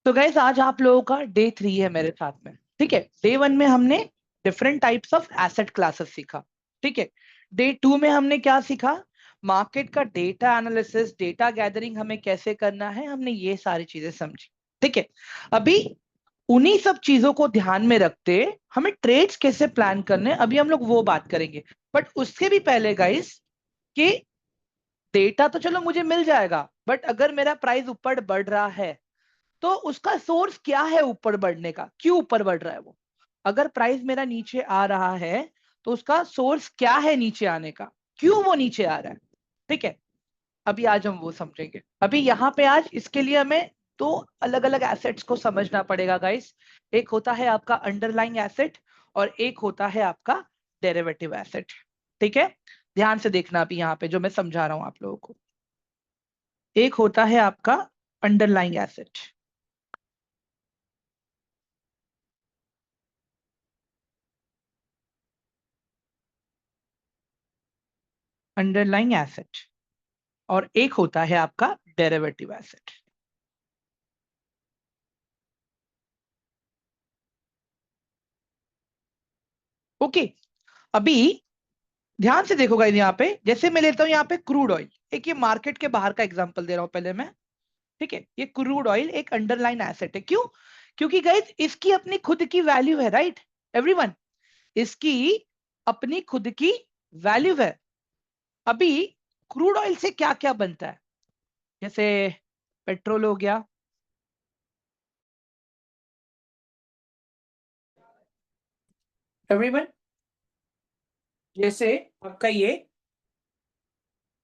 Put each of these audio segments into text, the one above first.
तो गाइस आज आप लोगों का डे 3 है मेरे साथ में। ठीक है, डे 1 में हमने different types of asset classes सीखा। ठीक है, डे 2 में हमने क्या सीखा? मार्केट का डेटा एनालिसिस, डेटा गैदरिंग हमें कैसे करना है, हमने ये सारी चीजें समझी। ठीक है, अभी उन्हीं सब चीजों को ध्यान में रखते हमें ट्रेड्स कैसे प्लान करने, अभी हम लोग वो बात करेंगे। बट उससे भी पहले गाइस, कि डेटा तो चलो मुझे मिल जाएगा, बट अगर मेरा प्राइस ऊपर बढ़ रहा है तो उसका सोर्स क्या है ऊपर बढ़ने का, क्यों ऊपर बढ़ रहा है वो। अगर प्राइस मेरा नीचे आ रहा है तो उसका सोर्स क्या है नीचे आने का, क्यों वो नीचे आ रहा है। ठीक है, अभी आज हम वो समझेंगे। अभी यहाँ पे आज इसके लिए हमें दो अलग अलग एसेट्स को समझना पड़ेगा गाइस। एक होता है आपका अंडरलाइंग एसेट और एक होता है आपका डेरिवेटिव एसेट। ठीक है, ध्यान से देखना अभी यहाँ पे जो मैं समझा रहा हूं आप लोगों को। एक होता है आपका अंडरलाइंग एसेट। अंडरलाइंग एसेट और एक होता है आपका डेरिवेटिव एसेट। ओके, अभी ध्यान से देखो गाइस, यहाँ पे जैसे मैं लेता हूं यहाँ पे क्रूड ऑयल, एक ये मार्केट के बाहर का एग्जांपल दे रहा हूं पहले मैं। ठीक है, ये क्रूड ऑयल एक अंडरलाइन एसेट है। क्यों? क्योंकि गाइस इसकी अपनी खुद की वैल्यू है, राइट एवरीवन। इसकी अपनी खुद की वैल्यू है। अभी क्रूड ऑयल से क्या क्या बनता है? जैसे पेट्रोल हो गया, एवरीवन। जैसे आपका ये,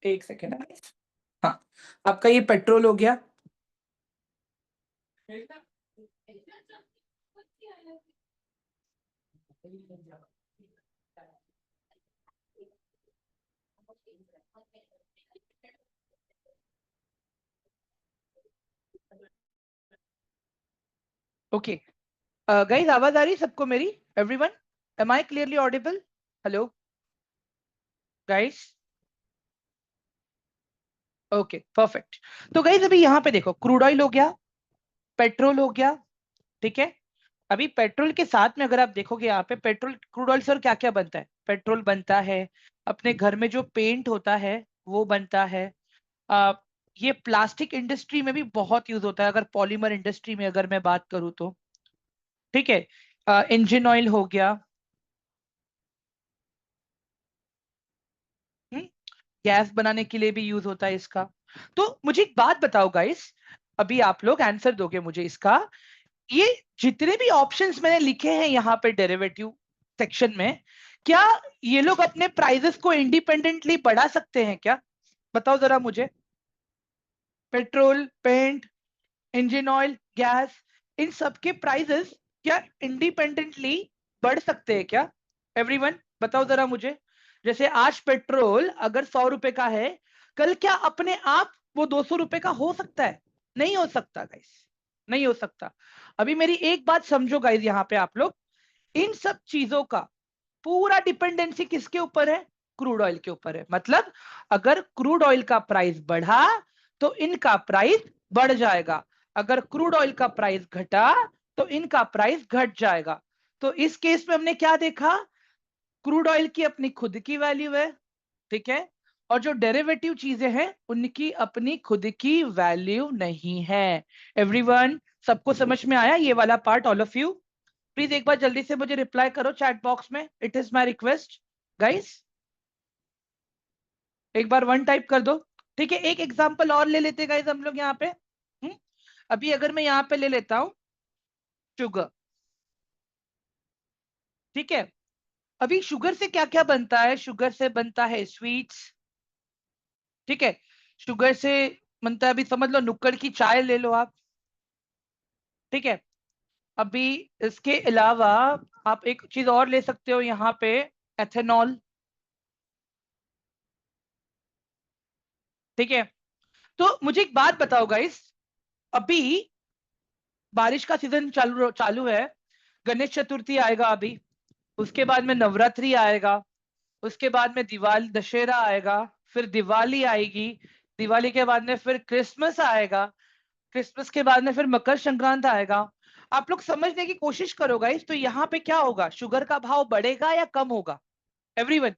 एक सेकेंड, हाँ, आपका ये पेट्रोल हो गया। ओके गाइस, आवाज आ रही है सबको मेरी? Everyone, am I clearly audible? Hello guys. Okay perfect. तो गाइस अभी यहाँ पे देखो, क्रूड ऑयल हो गया, पेट्रोल हो गया। ठीक है, अभी पेट्रोल के साथ में अगर आप देखोगे यहाँ पे पेट्रोल क्रूड ऑयल से और क्या क्या बनता है? पेट्रोल बनता है, अपने घर में जो पेंट होता है वो बनता है। आ, ये प्लास्टिक इंडस्ट्री में भी बहुत यूज होता है, अगर पॉलीमर इंडस्ट्री में अगर मैं बात करूँ तो। ठीक है, इंजन ऑयल हो गया। गैस बनाने के लिए भी यूज होता है इसका। तो मुझे एक बात बताओ गाइस, अभी आप लोग आंसर दोगे मुझे इसका। ये जितने भी ऑप्शंस मैंने लिखे हैं यहाँ पे डेरिवेटिव सेक्शन में, क्या ये लोग अपने प्राइजेस को इंडिपेंडेंटली बढ़ा सकते हैं क्या? बताओ जरा मुझे। Petrol, paint, engine oil, gas, इन सब के प्राइजेस क्या इंडिपेंडेंटली बढ़ सकते हैं क्या? एवरीवन बताओ जरा मुझे। जैसे आज पेट्रोल अगर 100 रुपए का है, कल क्या अपने आप वो 200 रुपए का हो सकता है? नहीं हो सकता गाइस, नहीं हो सकता। अभी मेरी एक बात समझो गाइस, यहाँ पे आप लोग, इन सब चीजों का पूरा डिपेंडेंसी किसके ऊपर है? क्रूड ऑयल के ऊपर है। मतलब अगर क्रूड ऑयल का प्राइस बढ़ा तो इनका प्राइस बढ़ जाएगा, अगर क्रूड ऑयल का प्राइस घटा तो इनका प्राइस घट जाएगा। तो इस केस में हमने क्या देखा? क्रूड ऑयल की अपनी खुद की वैल्यू है, ठीक है, और जो डेरिवेटिव चीजें हैं उनकी अपनी खुद की वैल्यू नहीं है। एवरीवन, सबको समझ में आया ये वाला part? All of you please एक बार जल्दी से मुझे रिप्लाई करो चैट बॉक्स में, it is my request guys. एक बार वन टाइप कर दो। ठीक है, एक एग्जांपल और ले लेते गाइस हम लोग यहाँ पे। अभी अगर मैं यहाँ पे ले लेता हूं शुगर। ठीक है, अभी शुगर से क्या क्या बनता है? शुगर से बनता है स्वीट्स। ठीक है, शुगर से बनता है, अभी समझ लो नुक्कड़ की चाय ले लो आप। ठीक है, अभी इसके अलावा आप एक चीज और ले सकते हो यहाँ पे, एथेनॉल। ठीक है, तो मुझे एक बात बताओ गाइस, अभी बारिश का सीजन चालू चालू है, गणेश चतुर्थी आएगा अभी, उसके बाद में नवरात्रि आएगा, उसके बाद में दिवाली दशहरा आएगा, फिर दिवाली आएगी, दिवाली के बाद में फिर क्रिसमस आएगा। क्रिसमस के बाद में फिर मकर संक्रांत आएगा। आप लोग समझने की कोशिश करो गाइस, तो यहाँ पे क्या होगा, शुगर का भाव बढ़ेगा या कम होगा? एवरीवन,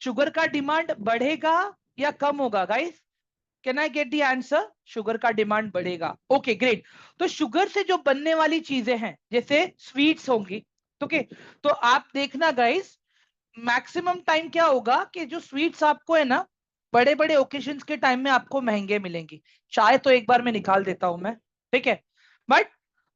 शुगर का डिमांड बढ़ेगा या कम होगा guys? Can I get the answer? Sugar का डिमांड बढ़ेगा। Okay great. तो शुगर से जो बनने वाली चीजें हैं जैसे स्वीट्स होंगी, ओके, तो आप देखना गाइस, मैक्सिमम टाइम क्या होगा कि जो स्वीट्स आपको है ना, बड़े बड़े ओकेजन्स के टाइम में आपको महंगे मिलेंगी। चाय तो एक बार में निकाल देता हूं मैं, ठीक है, बट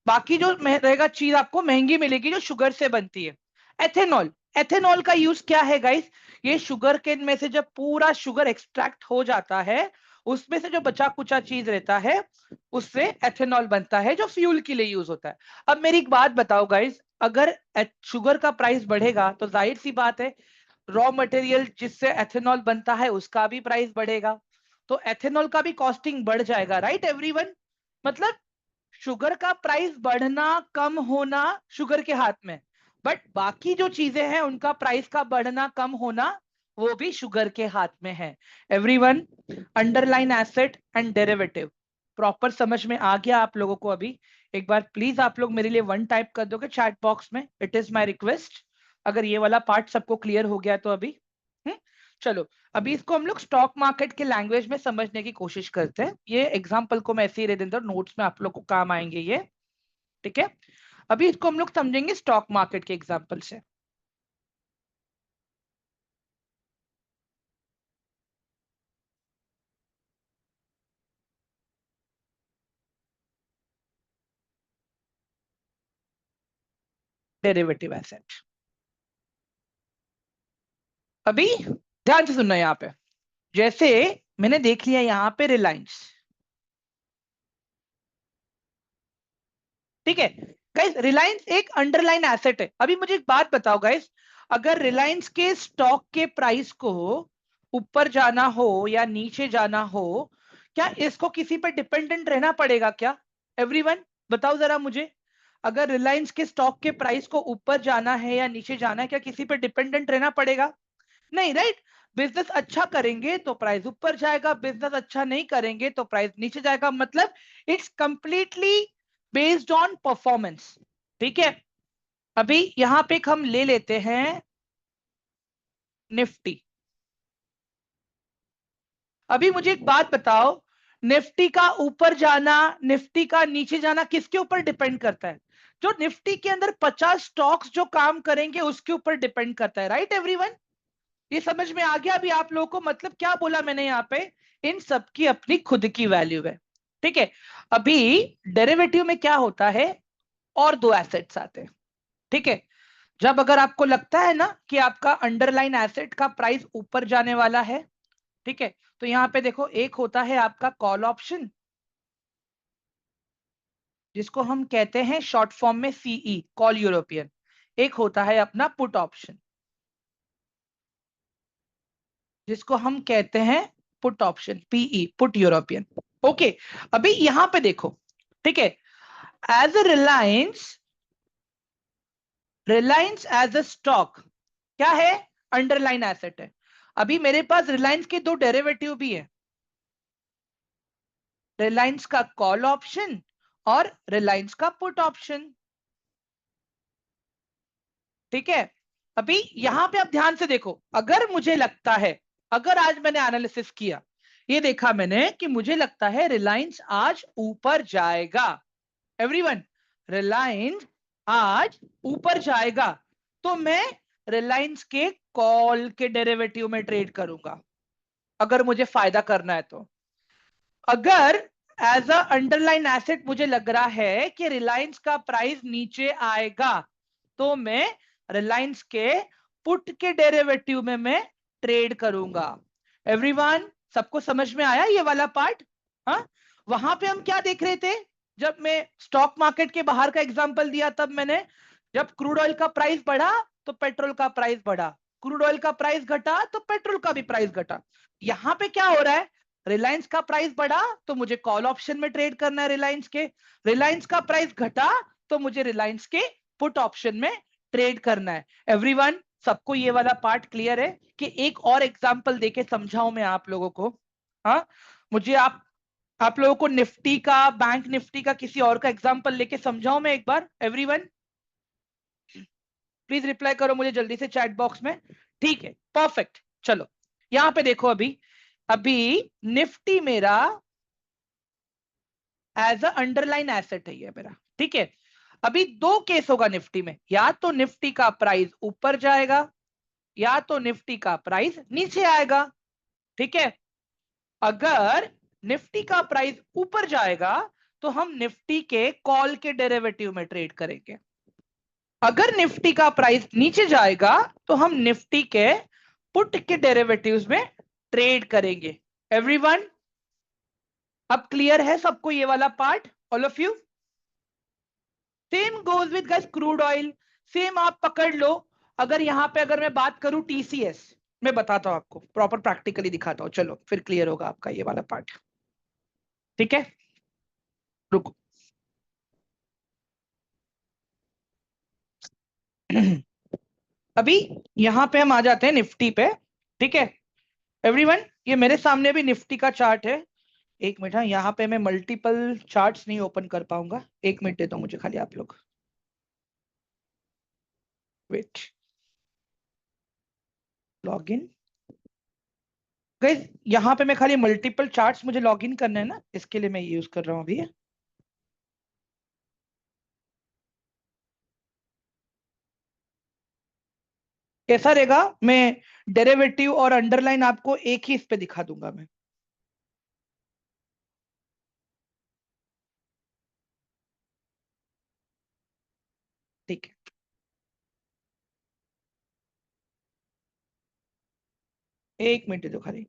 बाकी जो रहेगा चीज आपको महंगी मिलेगी जो शुगर से बनती है। एथेनॉल, एथेनॉल का यूज क्या है गाइस? ये शुगर केन में से जब पूरा शुगर एक्सट्रैक्ट हो जाता है, उसमें से जो बचा कुचा चीज रहता है, उससे एथेनॉल बनता है जो फ्यूल के लिए यूज होता है। अब मेरी एक बात बताओ गाइस, अगर शुगर का प्राइस बढ़ेगा तो जाहिर सी बात है रॉ मटेरियल जिससे एथेनॉल बनता है उसका भी प्राइस बढ़ेगा, तो एथेनॉल का भी कॉस्टिंग बढ़ जाएगा, राइट एवरीवन? मतलब शुगर का प्राइस बढ़ना कम होना शुगर के हाथ में, बट बाकी जो चीजें हैं उनका प्राइस का बढ़ना कम होना वो भी शुगर के हाथ में है। Everyone, underline asset and derivative proper समझ में आ गया आप लोगों को? अभी एक बार प्लीज आप लोग मेरे लिए वन टाइप कर दोगे चैट बॉक्स में, इट इज माय रिक्वेस्ट, अगर ये वाला पार्ट सबको क्लियर हो गया तो अभी। चलो, अभी इसको हम लोग स्टॉक मार्केट के लैंग्वेज में समझने की कोशिश करते हैं। ये एग्जांपल को मैं ऐसे ही दे देता हूं, नोट्स में आप लोग को काम आएंगे ये, ठीक है? अभी इसको हम लोग समझेंगे स्टॉक मार्केट के एग्जांपल से। डेरिवेटिव एसेट, अभी ध्यान से सुनना यहाँ पे। जैसे मैंने देख लिया यहाँ पे रिलायंस, ठीक है गाइस, रिलायंस एक अंडरलाइन एसेट है। अभी मुझे एक बात बताओ गाइस, अगर रिलायंस के स्टॉक के प्राइस को ऊपर जाना हो या नीचे जाना हो, क्या इसको किसी पर डिपेंडेंट रहना पड़ेगा क्या? एवरीवन बताओ जरा मुझे, अगर रिलायंस के स्टॉक के प्राइस को ऊपर जाना है या नीचे जाना है, क्या किसी पर डिपेंडेंट रहना पड़ेगा? नहीं, राइट? बिजनेस अच्छा करेंगे तो प्राइस ऊपर जाएगा, बिजनेस अच्छा नहीं करेंगे तो प्राइस नीचे जाएगा। मतलब it's completely based on performance, ठीक है? अभी यहां पे हम ले लेते हैं निफ्टी। अभी मुझे एक बात बताओ, निफ्टी का ऊपर जाना, निफ्टी का नीचे जाना किसके ऊपर डिपेंड करता है? जो निफ्टी के अंदर 50 स्टॉक्स जो काम करेंगे उसके ऊपर डिपेंड करता है, राइट एवरीवन? ये समझ में आ गया अभी आप लोगों को? मतलब क्या बोला मैंने यहाँ पे, इन सब की अपनी खुद की वैल्यू है, ठीक है? अभी डेरिवेटिव में क्या होता है, और दो एसेट्स आते हैं, ठीक है? जब अगर आपको लगता है ना कि आपका अंडरलाइन एसेट का प्राइस ऊपर जाने वाला है, ठीक है, तो यहाँ पे देखो, एक होता है आपका कॉल ऑप्शन, जिसको हम कहते हैं शॉर्ट फॉर्म में सीई, कॉल यूरोपियन। एक होता है अपना पुट ऑप्शन, जिसको हम कहते हैं put option, PE, put European. Okay, अभी यहां पे देखो, ठीक है, as a Reliance, Reliance as a stock क्या है? अंडरलाइन एसेट है। अभी मेरे पास रिलायंस के दो डेरिवेटिव भी है, रिलायंस का कॉल ऑप्शन और रिलायंस का पुट ऑप्शन, ठीक है? अभी यहां पे आप ध्यान से देखो, अगर मुझे लगता है, अगर आज मैंने एनालिसिस किया, ये देखा मैंने कि मुझे लगता है रिलायंस आज ऊपर जाएगा, एवरीवन, रिलायंस आज ऊपर जाएगा, तो मैं रिलायंस के कॉल के डेरिवेटिव में ट्रेड करूंगा, अगर मुझे फायदा करना है तो। अगर एज अ अंडरलाइन एसेट मुझे लग रहा है कि रिलायंस का प्राइस नीचे आएगा, तो मैं रिलायंस के पुट के डेरिवेटिव में मैं ट्रेड करूंगा। एवरीवन, सबको समझ में आया ये वाला पार्ट? हाँ, वहां पे हम क्या देख रहे थे, जब मैं स्टॉक मार्केट के बाहर का एग्जांपल दिया तब मैंने, जब क्रूड ऑयल का प्राइस बढ़ा तो पेट्रोल का प्राइस बढ़ा, क्रूड ऑयल का प्राइस घटा तो पेट्रोल का भी प्राइस घटा। यहां पे क्या हो रहा है, रिलायंस का प्राइस बढ़ा तो मुझे कॉल ऑप्शन में ट्रेड करना है रिलायंस के, रिलायंस का प्राइस घटा तो मुझे रिलायंस के पुट ऑप्शन में ट्रेड करना है। एवरीवन, सबको ये वाला पार्ट क्लियर है? कि एक और एग्जांपल देके समझाऊं मैं आप लोगों को? हाँ, मुझे आप आप लोगों को निफ्टी का, बैंक निफ्टी का, किसी और का एग्जांपल लेके समझाऊं मैं एक बार? एवरीवन प्लीज रिप्लाई करो मुझे जल्दी से चैट बॉक्स में। ठीक है, परफेक्ट। चलो यहां पे देखो, अभी अभी निफ्टी मेरा एज अ अंडरलाइन एसेट है ये मेरा, ठीक है। अभी दो केस होगा निफ्टी में, या तो निफ्टी का प्राइस ऊपर जाएगा या तो निफ्टी का प्राइस नीचे आएगा, ठीक है। अगर निफ्टी का प्राइस ऊपर जाएगा तो हम निफ्टी के कॉल के डेरिवेटिव में ट्रेड करेंगे। अगर निफ्टी का प्राइस नीचे जाएगा तो हम निफ्टी के पुट के डेरिवेटिव्स में ट्रेड करेंगे। एवरीवन अब क्लियर है सबको ये वाला part? All of you? Same goes with guys crude oil. Same आप पकड़ लो। अगर यहां पे अगर मैं बात करूं टीसीएस, मैं बताता हूं आपको, प्रॉपर प्रैक्टिकली दिखाता हूं, चलो फिर क्लियर होगा आपका ये वाला पार्ट। ठीक है, रुको। अभी यहां पे हम आ जाते हैं निफ्टी पे, ठीक है। एवरीवन ये मेरे सामने भी निफ्टी का चार्ट है। एक मिनट, हाँ यहाँ पे मैं मल्टीपल चार्ट्स नहीं ओपन कर पाऊंगा, एक मिनट दे दो मुझे खाली आप लोग, वेट। लॉग इन गाइस, यहाँ पे मैं खाली मल्टीपल चार्ट्स मुझे लॉग इन करना है ना, इसके लिए मैं यूज कर रहा हूँ अभी। कैसा रहेगा? मैं डेरिवेटिव और अंडरलाइन आपको एक ही इस पे दिखा दूंगा मैं। ठीक है, एक मिनट दे दो खाली।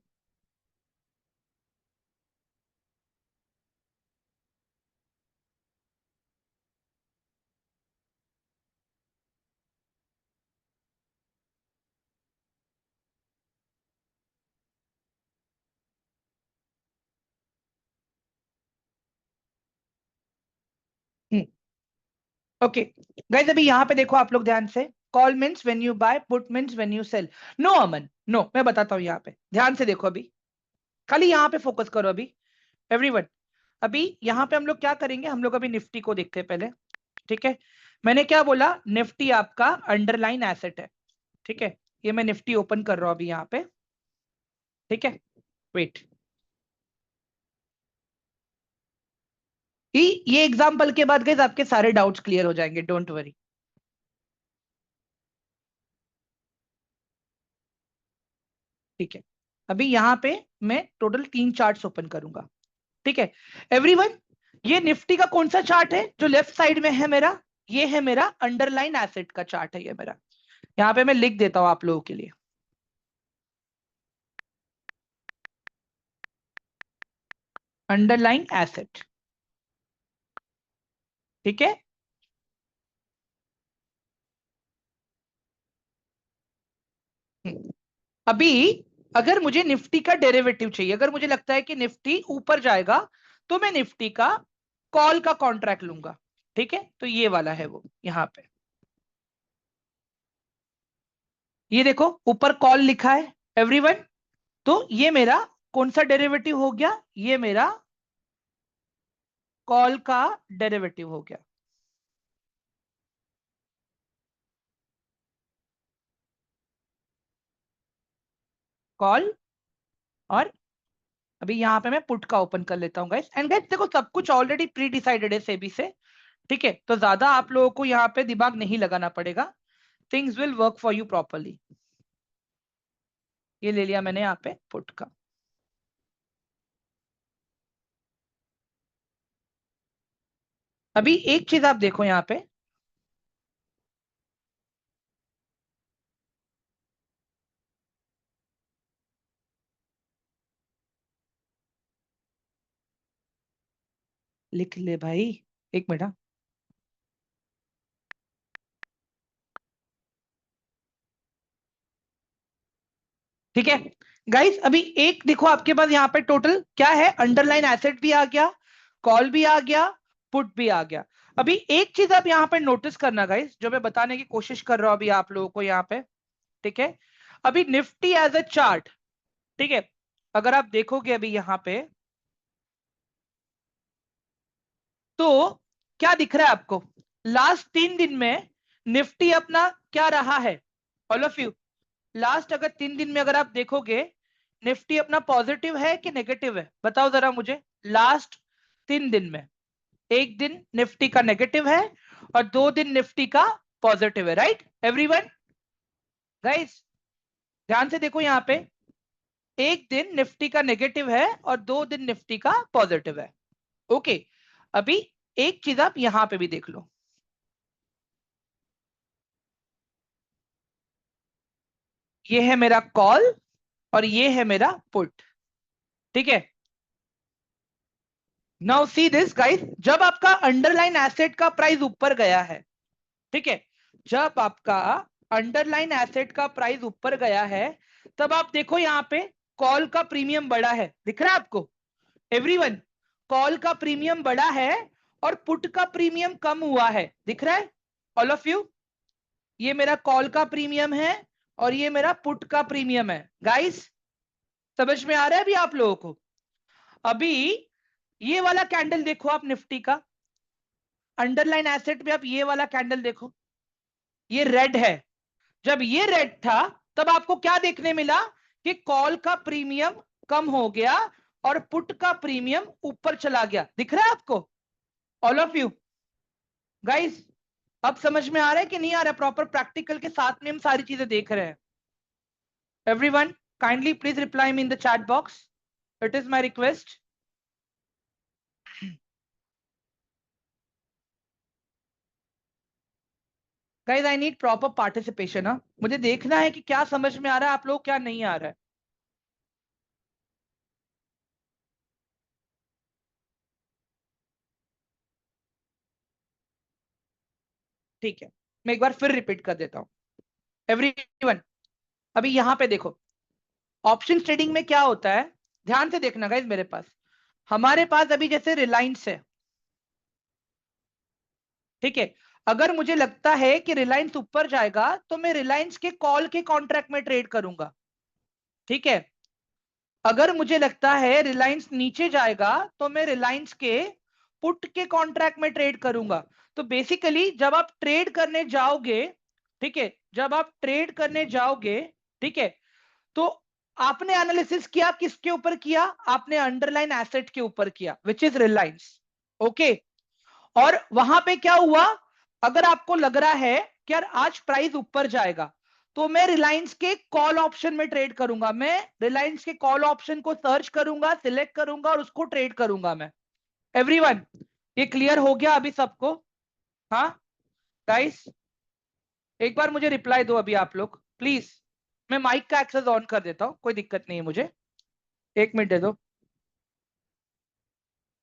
ओके गाइस, अभी यहाँ पे देखो आप लोग ध्यान से। Call means when you buy, put means when you sell. No Aman, no, मैं बताता हूँ यहाँ पे, ध्यान से देखो अभी, खाली यहाँ पे फोकस करो अभी। एवरीवन अभी यहाँ पे हम लोग क्या करेंगे, हम लोग अभी निफ्टी को देखते हैं पहले, ठीक है। मैंने क्या बोला? निफ्टी आपका अंडरलाइन एसेट है, ठीक है। ये मैं निफ्टी ओपन कर रहा हूँ अभी यहाँ पे, ठीक है। वेट, ये एग्जांपल के बाद गाइस आपके सारे डाउट्स क्लियर हो जाएंगे, डोंट वरी। ठीक है, अभी यहाँ पे मैं टोटल 3 चार्ट्स ओपन करूंगा, ठीक है। एवरीवन ये निफ्टी का कौन सा चार्ट है जो लेफ्ट साइड में है मेरा? ये है मेरा अंडरलाइन एसेट का चार्ट है ये मेरा। यहाँ पे मैं लिख देता हूं आप लोगों के लिए, अंडरलाइन एसेट, ठीक है। अभी अगर मुझे निफ्टी का डेरिवेटिव चाहिए, अगर मुझे लगता है कि निफ्टी ऊपर जाएगा तो मैं निफ्टी का कॉल का कॉन्ट्रैक्ट लूंगा, ठीक है। तो ये वाला है वो यहाँ पे, ये देखो ऊपर कॉल लिखा है एवरीवन। तो ये मेरा कौन सा डेरिवेटिव हो गया? ये मेरा कॉल का डेरिवेटिव हो गया, कॉल। और अभी यहाँ पे मैं पुट का ओपन कर लेता हूँ गाइस। एंड गाइस देखो सब कुछ ऑलरेडी प्री डिसाइडेड है सेबी से, ठीक है। तो ज्यादा आप लोगों को यहाँ पे दिमाग नहीं लगाना पड़ेगा, things will work for you properly. ये ले लिया मैंने यहाँ पे पुट का। अभी एक चीज आप देखो यहाँ पे, लिख ले भाई, एक मिनट, हाँ। ठीक है गाइस, अभी एक देखो आपके पास यहाँ पे टोटल क्या है, अंडरलाइन एसेट भी आ गया, कॉल भी आ गया, पुट भी आ गया। अभी एक चीज आप यहाँ पे नोटिस करना गाइस, जो मैं बताने की कोशिश कर रहा हूँ अभी आप लोगों को यहाँ पे, ठीक है। अभी निफ्टी एज अ चार्ट, ठीक है, अगर आप देखोगे अभी यहाँ पे, तो क्या दिख रहा है आपको? लास्ट 3 दिन में निफ्टी अपना क्या रहा है? ऑल ऑफ यू, लास्ट अगर 3 दिन में अगर आप देखोगे, निफ्टी अपना पॉजिटिव है कि नेगेटिव है? बताओ जरा मुझे। लास्ट 3 दिन में एक दिन निफ्टी का नेगेटिव है और 2 दिन निफ्टी का पॉजिटिव है, राइट एवरीवन? गाइस ध्यान से देखो, यहां पे एक दिन निफ्टी का नेगेटिव है और 2 दिन निफ्टी का पॉजिटिव है। ओके, अभी एक चीज आप यहां पे भी देख लो, ये है मेरा कॉल और ये है मेरा पुट, ठीक है? नाउ सी दिस गाइस, जब आपका अंडरलाइन एसेट का प्राइस ऊपर गया है, ठीक है, जब आपका अंडरलाइन एसेट का प्राइस ऊपर गया है, तब आप देखो यहां पे कॉल का प्रीमियम बढ़ा है, दिख रहा है आपको एवरीवन? कॉल का प्रीमियम बढ़ा है और पुट का प्रीमियम कम हुआ है, दिख रहा है ऑल ऑफ यू? ये मेरा कॉल का प्रीमियम है और ये मेरा पुट का प्रीमियम है। गाइस समझ में आ रहा है अभी आप लोगों को? अभी ये वाला कैंडल देखो आप निफ्टी का, अंडरलाइन एसेट में आप ये वाला कैंडल देखो, ये रेड है। जब ये रेड था तब आपको क्या देखने मिला कि कॉल का प्रीमियम कम हो गया और पुट का प्रीमियम ऊपर चला गया, दिख रहा है आपको ऑल ऑफ यू? गाइस अब समझ में आ रहा है कि नहीं आ रहा है? प्रॉपर प्रैक्टिकल के साथ में हम सारी चीजें देख रहे हैं। Everyone kindly please reply me in the chat box, it is my request. Guys I need proper participation. मुझे देखना है कि क्या समझ में आ रहा है आप लोग, क्या नहीं आ रहा है। ठीक है, मैं एक बार फिर रिपीट कर देता हूं एवरीवन। अभी यहां पे देखो, ऑप्शन ट्रेडिंग में क्या होता है, ध्यान से देखना गाइस। मेरे पास, हमारे पास अभी जैसे रिलायंस है, ठीक है, अगर मुझे लगता है कि रिलायंस ऊपर जाएगा तो मैं रिलायंस के कॉल के कॉन्ट्रैक्ट में ट्रेड करूंगा, ठीक है? अगर मुझे लगता है रिलायंस नीचे जाएगा तो मैं रिलायंस के पुट के कॉन्ट्रैक्ट में ट्रेड करूंगा। तो बेसिकली जब आप ट्रेड करने जाओगे, ठीक है, जब आप ट्रेड करने जाओगे, ठीक है, तो आपने एनालिसिस किया किसके ऊपर किया? आपने अंडरलाइन एसेट के ऊपर किया, विच इज रिलायंस। ओके, और वहां पे क्या हुआ? अगर आपको लग रहा है कि यार आज प्राइस ऊपर जाएगा, तो मैं रिलायंस के कॉल ऑप्शन में ट्रेड करूंगा। मैं रिलायंस के कॉल ऑप्शन को सर्च करूंगा, सिलेक्ट करूंगा और उसको ट्रेड करूंगा मैं। एवरीवन ये क्लियर हो गया अभी सबको? हाँ गाइस, एक बार मुझे रिप्लाई दो अभी आप लोग प्लीज। मैं माइक का एक्सेस ऑन कर देता हूं, कोई दिक्कत नहीं है मुझे, 1 मिनट दे दो।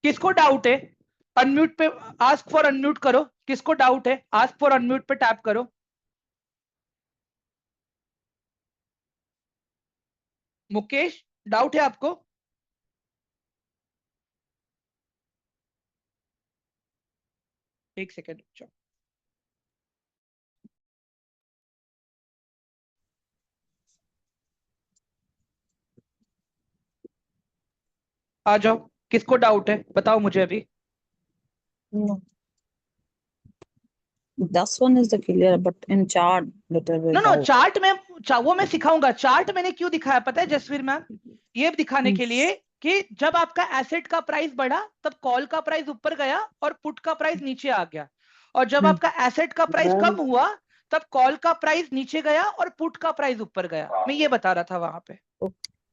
किसको डाउट है? अनम्यूट पे आस्क फॉर अनम्यूट करो। किसको डाउट है आस्क फॉर अनम्यूट पे टैप करो। मुकेश डाउट है आपको? एक सेकेंड, आ जाओ। किसको डाउट है बताओ मुझे अभी। No, this one is the clear, but in chart little no bit no, doubt. Chart में वो मैं सिखाऊंगा। चार्ट मैंने क्यों दिखाया पता है जसवीर मैम? ये दिखाने के लिए कि जब आपका एसेट का प्राइस बढ़ा तब कॉल का प्राइस ऊपर गया और पुट का प्राइस नीचे आ गया, और जब Hmm. आपका एसेट का प्राइस कम हुआ तब कॉल का प्राइस नीचे गया और पुट का प्राइस ऊपर गया। मैं ये बता रहा था वहां पे।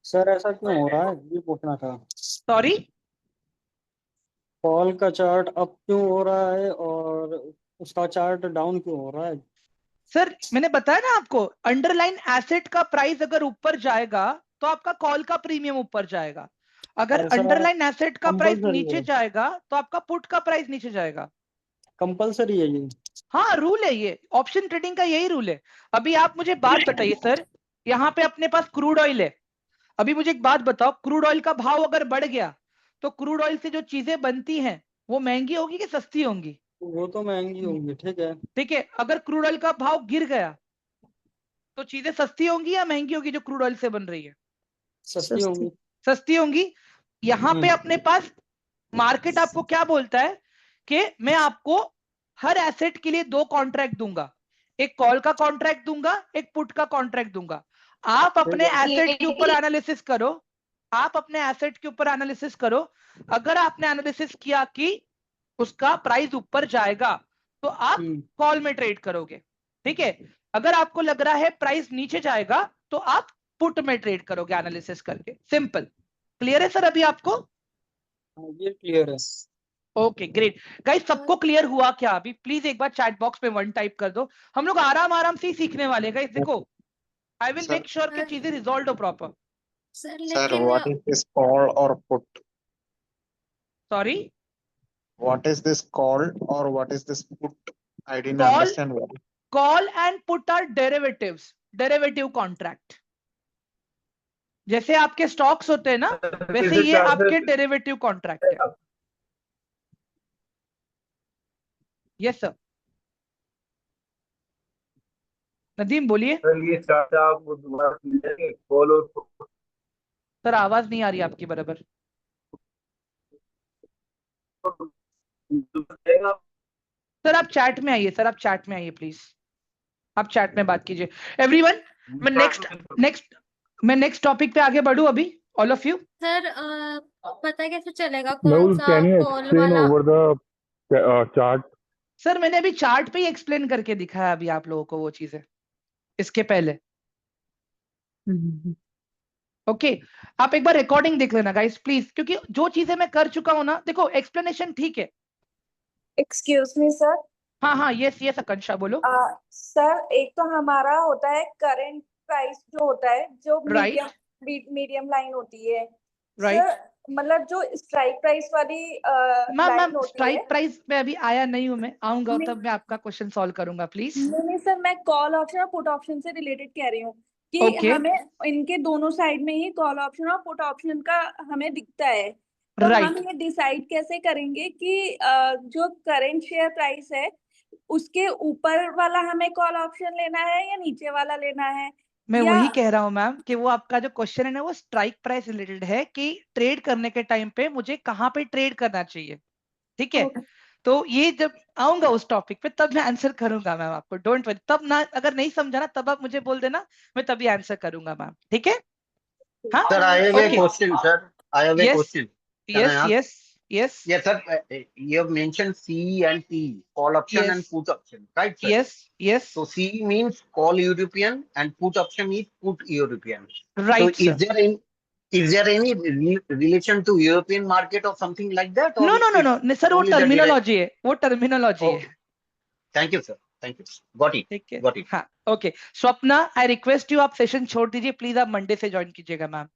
सर ऐसा क्यों हो रहा है ये पूछना था। सॉरी, कॉल का चार्ट अप क्यों हो रहा है और उसका चार्ट डाउन क्यों हो रहा है? सर मैंने बताया ना आपको, अंडरलाइन एसेट का प्राइस अगर ऊपर जाएगा तो आपका कॉल का प्रीमियम ऊपर जाएगा, अगर और सर अंडरलाइन एसेट का प्राइस कंपलसरी नीचे है, जाएगा तो आपका पुट का प्राइस नीचे जाएगा। कंपलसरी है ये? हाँ रूल है ये, ऑप्शन ट्रेडिंग का यही रूल है। अभी आप मुझे बात बताइए सर, यहाँ पे अपने पास क्रूड ऑयल है। अभी मुझे एक बात बताओ, क्रूड ऑयल का भाव अगर बढ़ गया तो क्रूड ऑयल से जो चीजें बनती हैं वो महंगी होगी कि सस्ती होंगी? वो तो महंगी होंगी, ठीक है। ठीक है, अगर क्रूड ऑयल का भाव गिर गया तो चीजें सस्ती होंगी या महंगी होगी जो क्रूड ऑयल से बन रही है? सस्ती होंगी। सस्ती होंगी। यहाँ पे हम्म। अपने पास मार्केट आपको क्या बोलता है कि मैं आपको हर एसेट के लिए 2 कॉन्ट्रैक्ट दूंगा, एक कॉल का कॉन्ट्रैक्ट दूंगा, एक पुट का कॉन्ट्रैक्ट दूंगा। आप अपने एसेट के ऊपर एनालिसिस करो, आप अपने एसेट के ऊपर एनालिसिस करो। अगर आपने एनालिसिस किया कि उसका प्राइस ऊपर जाएगा तो आप कॉल में ट्रेड करोगे, ठीक है। अगर आपको लग रहा है प्राइस नीचे जाएगा तो आप पुट में ट्रेड करोगे एनालिसिस करके। सिंपल। क्लियर है सर अभी आपको? ये क्लियर है। ओके ग्रेट गाइस, सबको क्लियर हुआ क्या? अभी प्लीज एक बार चैट बॉक्स में 1 टाइप कर दो। हम लोग आराम आराम से ही सीखने वाले गाइस। देखो आई विल मेक श्योर कि चीजें रिजॉल्व हो proper. Sir, what is this call or put? Sorry, What is this call or what is this put? I didn't Call- understand what. Call and put are derivatives, derivative contract. जैसे आपके stocks होते हैं ना, वैसे ये आपके derivative contract है। Yes sir. Nadeem बोलिए। सर आवाज नहीं आ रही आपकी बराबर। सर आप चैट में आइए, सर आप चैट में आइए प्लीज, आप चैट में बात कीजिए। एवरीवन, मैं नेक्स्ट टॉपिक पे आगे बढ़ूं अभी, ऑल ऑफ यू। सर पता कैसे चलेगा कौन सा कॉल वाला? over the chart? सर मैंने अभी चार्ट पे ही एक्सप्लेन करके दिखाया अभी आप लोगों को वो चीजें, इसके पहले। ओके आप एक बार रिकॉर्डिंग देख लेना गाइस प्लीज, क्योंकि जो चीजें मैं कर चुका हूं ना, देखो एक्सप्लेनेशन ठीक है। Excuse me sir. हाँ हाँ यस यस आकांक्षा बोलो। सर एक तो हमारा होता है करंट प्राइस जो होता है, जो Right. मीडियम लाइन होती है। Right. सर मतलब जो स्ट्राइक प्राइस वाली मैम लाइन होती है। स्ट्राइक प्राइस में अभी आया नहीं हूं, मैं आऊंगा नहीं। तब मैं आपका क्वेश्चन सॉल्व करूंगा प्लीज। नहीं सर, मैं कॉल ऑप्शन और पुट ऑप्शन से रिलेटेड कह रही हूँ कि Okay. हमें इनके दोनों साइड में ही कॉल ऑप्शन और पुट ऑप्शन का हमें दिखता है। तो Right. हम ये डिसाइड कैसे करेंगे कि जो करंट शेयर प्राइस है उसके ऊपर वाला हमें कॉल ऑप्शन लेना है या नीचे वाला लेना है? मैं या वही कह रहा हूँ मैम कि वो आपका जो क्वेश्चन है ना, वो स्ट्राइक प्राइस रिलेटेड है कि ट्रेड करने के टाइम पे मुझे कहाँ पे ट्रेड करना चाहिए, ठीक है। Okay. तो ये जब आऊंगा उस टॉपिक पे तब मैं आंसर करूंगा मैम आपको, डोंट वरी। तब ना अगर नहीं समझा ना तब आप मुझे बोल देना, मैं तभी आंसर करूंगा मैम, ठीक है। हाँ Sir, I have a Okay. question, sir. I have a Yes. question. Can I yes ask? Yes yes Yes, sir. You have mentioned C and P, call option Yes. and put option, right, sir? Yes yes So C means call European and put option is put European. Right So is there any relation to European market or something like that? Or no no no it's no sir, वो only the direct- terminology है, वो terminology है, Okay. Thank you, sir. Thank you. Got it. ठीक है। Got it. हाँ okay Swapna, I request you आप session छोड़ दीजिए प्लीज, आप मंडे से ज्वाइन कीजिएगा मैम,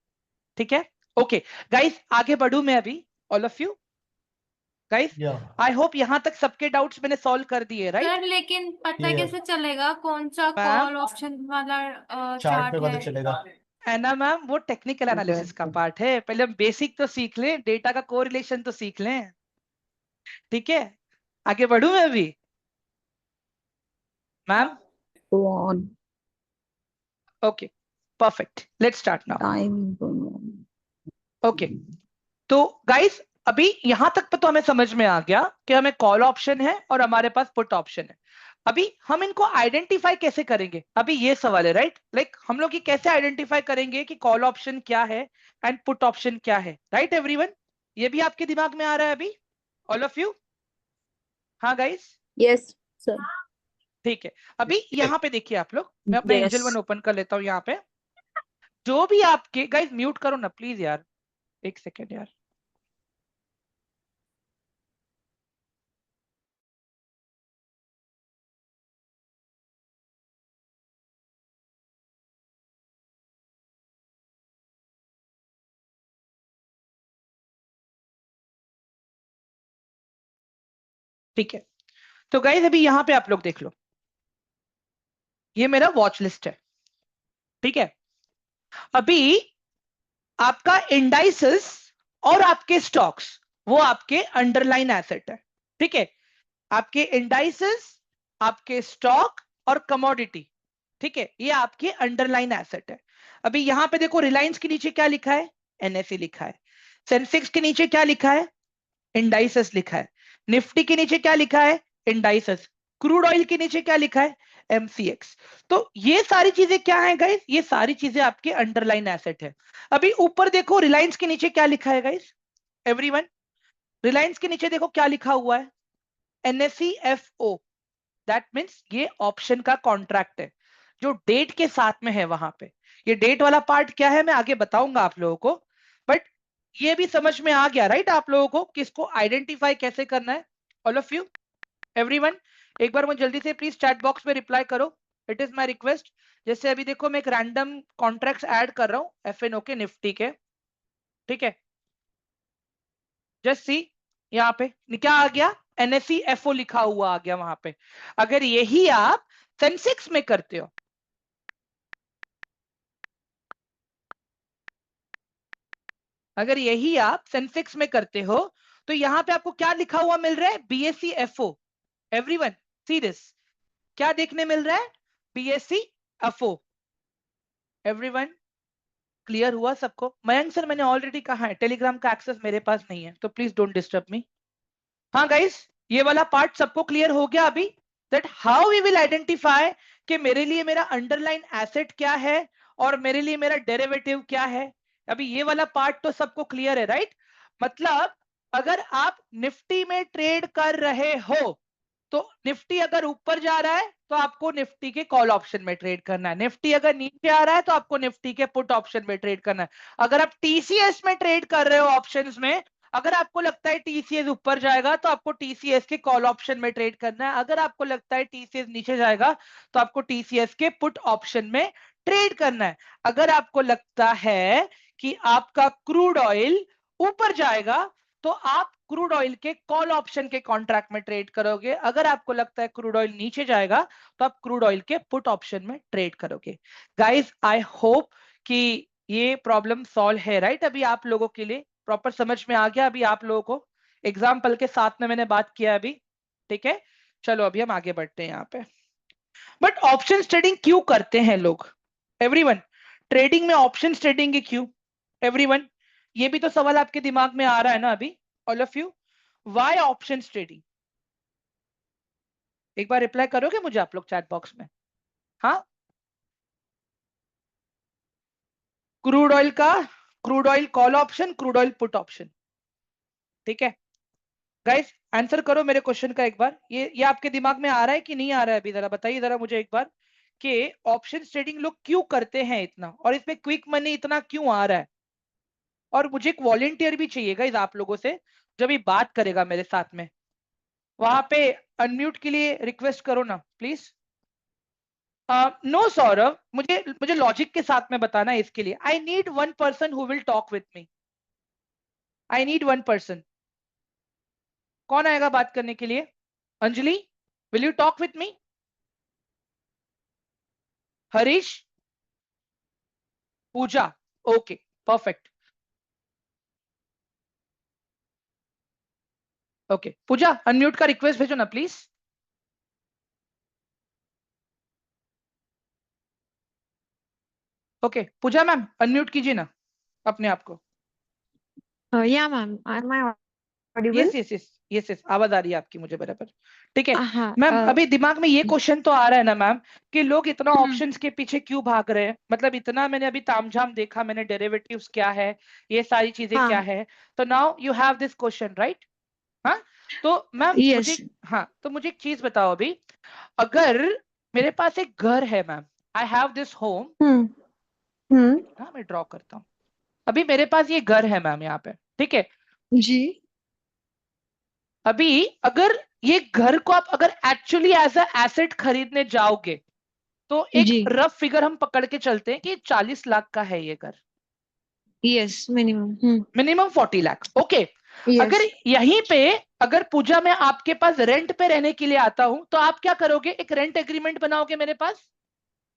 ठीक है। ओके गाइस आगे बढ़ू मैं अभी, all of you guys. I hope यहाँ तक सबके डाउट्स मैंने सॉल्व कर दिए, राइट? सर लेकिन पता कैसे चलेगा कौन सा मैम? कॉल ऑप्शन वाला चार्ट पे चार्ट पता है? चलेगा। है ना मैम, वो टेक्निकल एनालिसिस का पार्ट है। पहले हम बेसिक तो सीख लें, डेटा का कोरिलेशन तो सीख लें, ठीक है। आगे बढ़ू मैं अभी ma'am. Go on. Okay perfect, let's start now. Time going on. Okay तो गाइस अभी यहां तक पे तो हमें समझ में आ गया कि हमें कॉल ऑप्शन है और हमारे पास पुट ऑप्शन है। अभी हम इनको आइडेंटिफाई कैसे करेंगे, अभी ये सवाल है, राइट? लाइक हम लोग ये कैसे आइडेंटिफाई करेंगे कि कॉल ऑप्शन क्या है एंड पुट ऑप्शन क्या है, राइट एवरीवन? ये भी आपके दिमाग में आ रहा है अभी, ऑल ऑफ यू? हाँ गाइस Yes, sir. ठीक है। अभी यहाँ पे देखिए आप लोग, मैं अपना Yes. एंजल वन ओपन कर लेता हूँ। यहाँ पे जो भी आपके गाइस, म्यूट करो ना प्लीज यार, एक सेकेंड यार। ठीक है तो गाइस अभी यहाँ पे आप लोग देख लो, ये मेरा वॉच लिस्ट है, ठीक है। अभी आपका इंडाइसेस और आपके स्टॉक्स वो आपके अंडरलाइन एसेट है, ठीक है। आपके इंडाइसेस, आपके स्टॉक और कमोडिटी, ठीक है, ये आपके अंडरलाइन एसेट है। अभी यहाँ पे देखो, रिलायंस के नीचे क्या लिखा है? एनएसई लिखा है। सेंसेक्स के नीचे क्या लिखा है? इंडाइसेस लिखा है। निफ्टी के नीचे क्या लिखा है? इंडाइसेस। क्रूड ऑयल के नीचे क्या लिखा है? MCX। तो ये सारी चीजें क्या है गाइस? ये सारी चीजें आपके अंडरलाइन एसेट है। अभी ऊपर देखो, रिलायंस के नीचे क्या लिखा है गाइस? एवरीवन, रिलायंस के नीचे देखो क्या लिखा हुआ है? NSE-FO। दैट मीन्स ये ऑप्शन का कॉन्ट्रैक्ट है जो डेट के साथ में है वहां पे। ये डेट वाला पार्ट क्या है मैं आगे बताऊंगा आप लोगों को, बट ये भी समझ में आ गया राइट आप लोगों को किसको आइडेंटिफाई कैसे करना है? ऑल ऑफ यू, एवरीवन, एक बार मुझे जल्दी से प्लीज चैट बॉक्स में रिप्लाई करो, इट इज माय रिक्वेस्ट। जैसे अभी देखो मैं एक रैंडम कॉन्ट्रैक्ट्स ऐड कर रहा हूं FNO के निफ्टी के, ठीक है? जस्ट सी, यहाँ पे क्या आ गया? NSE-FO लिखा हुआ आ गया वहां पे। अगर यही आप सेंसेक्स में करते हो, अगर यही आप सेंसेक्स में करते हो तो यहां पे आपको क्या लिखा हुआ मिल रहा है? BSE-FO। एवरीवन सी दिस, क्या देखने मिल रहा है? BSE-FO। एवरीवन क्लियर हुआ सबको? मयंक सर मैंने ऑलरेडी कहा है टेलीग्राम का एक्सेस मेरे पास नहीं है, तो प्लीज डोंट डिस्टर्ब मी। हाँ गाइस, ये वाला पार्ट सबको क्लियर हो गया अभी? That how we will identify कि मेरे लिए मेरा अंडरलाइन एसेट क्या है और मेरे लिए मेरा डेरिवेटिव क्या है। अभी ये वाला पार्ट तो सबको क्लियर है राइट? मतलब अगर आप निफ्टी में ट्रेड कर रहे हो तो निफ्टी अगर ऊपर जा रहा है तो आपको निफ्टी के कॉल ऑप्शन में ट्रेड करना है, निफ्टी अगर नीचे आ रहा है तो आपको निफ्टी के पुट ऑप्शन में ट्रेड करना है। अगर आप TCS में ट्रेड कर रहे हो ऑप्शंस में, अगर आपको लगता है TCS ऊपर जाएगा तो आपको TCS के कॉल ऑप्शन में ट्रेड करना है, अगर आपको लगता है TCS नीचे जाएगा तो आपको TCS के पुट ऑप्शन में ट्रेड करना है। अगर आपको लगता है कि आपका क्रूड ऑयल ऊपर जाएगा तो आप क्रूड ऑयल के कॉल ऑप्शन के कॉन्ट्रैक्ट में ट्रेड करोगे, अगर आपको लगता है क्रूड ऑयल नीचे जाएगा तो आप क्रूड ऑयल के पुट ऑप्शन में ट्रेड करोगे। गाइस आई होप कि ये प्रॉब्लम सॉल्व है राइट? अभी आप लोगों के लिए प्रॉपर समझ में आ गया अभी आप लोगों को? एग्जाम्पल के साथ में मैंने बात किया अभी, ठीक है? चलो अभी हम आगे बढ़ते हैं यहाँ पे। बट ऑप्शन ट्रेडिंग क्यों करते हैं लोग? एवरीवन, ट्रेडिंग में ऑप्शन ट्रेडिंग क्यों? एवरीवन, ये भी तो सवाल आपके दिमाग में आ रहा है ना अभी? All of you, why option trading? एक बार रिप्लाई करोगे मुझे आप लोग चैट बॉक्स में? हाँ, क्रूड ऑयल का, crude oil call option, crude oil put option, ठीक है? गाइस आंसर करो मेरे क्वेश्चन का एक बार। ये आपके दिमाग में आ रहा है कि नहीं आ रहा है? अभी जरा बताइए जरा मुझे एक बार कि ऑप्शन ट्रेडिंग लोग क्यों करते हैं इतना, और इसमें क्विक मनी इतना क्यों आ रहा है? और मुझे एक वॉलेंटियर भी चाहिए गाइस आप लोगों से, जब ये बात करेगा मेरे साथ में, वहां पे अनम्यूट के लिए रिक्वेस्ट करो ना प्लीज। नो सौरभ, मुझे मुझे लॉजिक के साथ में बताना है इसके लिए। I need one person who will talk with me, I need one person. कौन आएगा बात करने के लिए? Anjali, will you talk with me? Harish, Pooja, okay perfect. Okay Pooja, unmute का रिक्वेस्ट भेजो ना please. Okay Pooja ma'am, unmute कीजिए ना अपने आप को। Yeah, ma'am. Am I audible? Yes yes yes yes yes, आवाज आ रही है आपकी मुझे बराबर, ठीक है? हाँ, मैम अभी दिमाग में ये क्वेश्चन तो आ रहा है ना मैम कि लोग इतना हम्म। ऑप्शंस के पीछे क्यों भाग रहे हैं? मतलब इतना मैंने अभी तामझाम देखा, मैंने डेरिवेटिव्स क्या है, ये सारी चीजें हाँ। क्या है, तो now you have this question right? हाँ, तो मैम Yes. मुझे, हाँ तो मुझे एक चीज बताओ अभी, अगर मेरे पास एक घर है ma'am, I have this home, hmm hmm हाँ मैं ड्रॉ करता हूँ। अभी मेरे पास ये घर है मैम यहाँ पे, ठीक है? जी। अभी अगर ये घर को आप अगर एक्चुअली एज अ एसेट खरीदने जाओगे तो एक जी। रफ फिगर हम पकड़ के चलते हैं कि 40 लाख का है ये घर, Yes, minimum. Minimum 40 lakh, okay? Yes. अगर यहीं पे अगर पूजा मैं आपके पास रेंट पे रहने के लिए आता हूं तो आप क्या करोगे? एक रेंट एग्रीमेंट बनाओगे मेरे पास,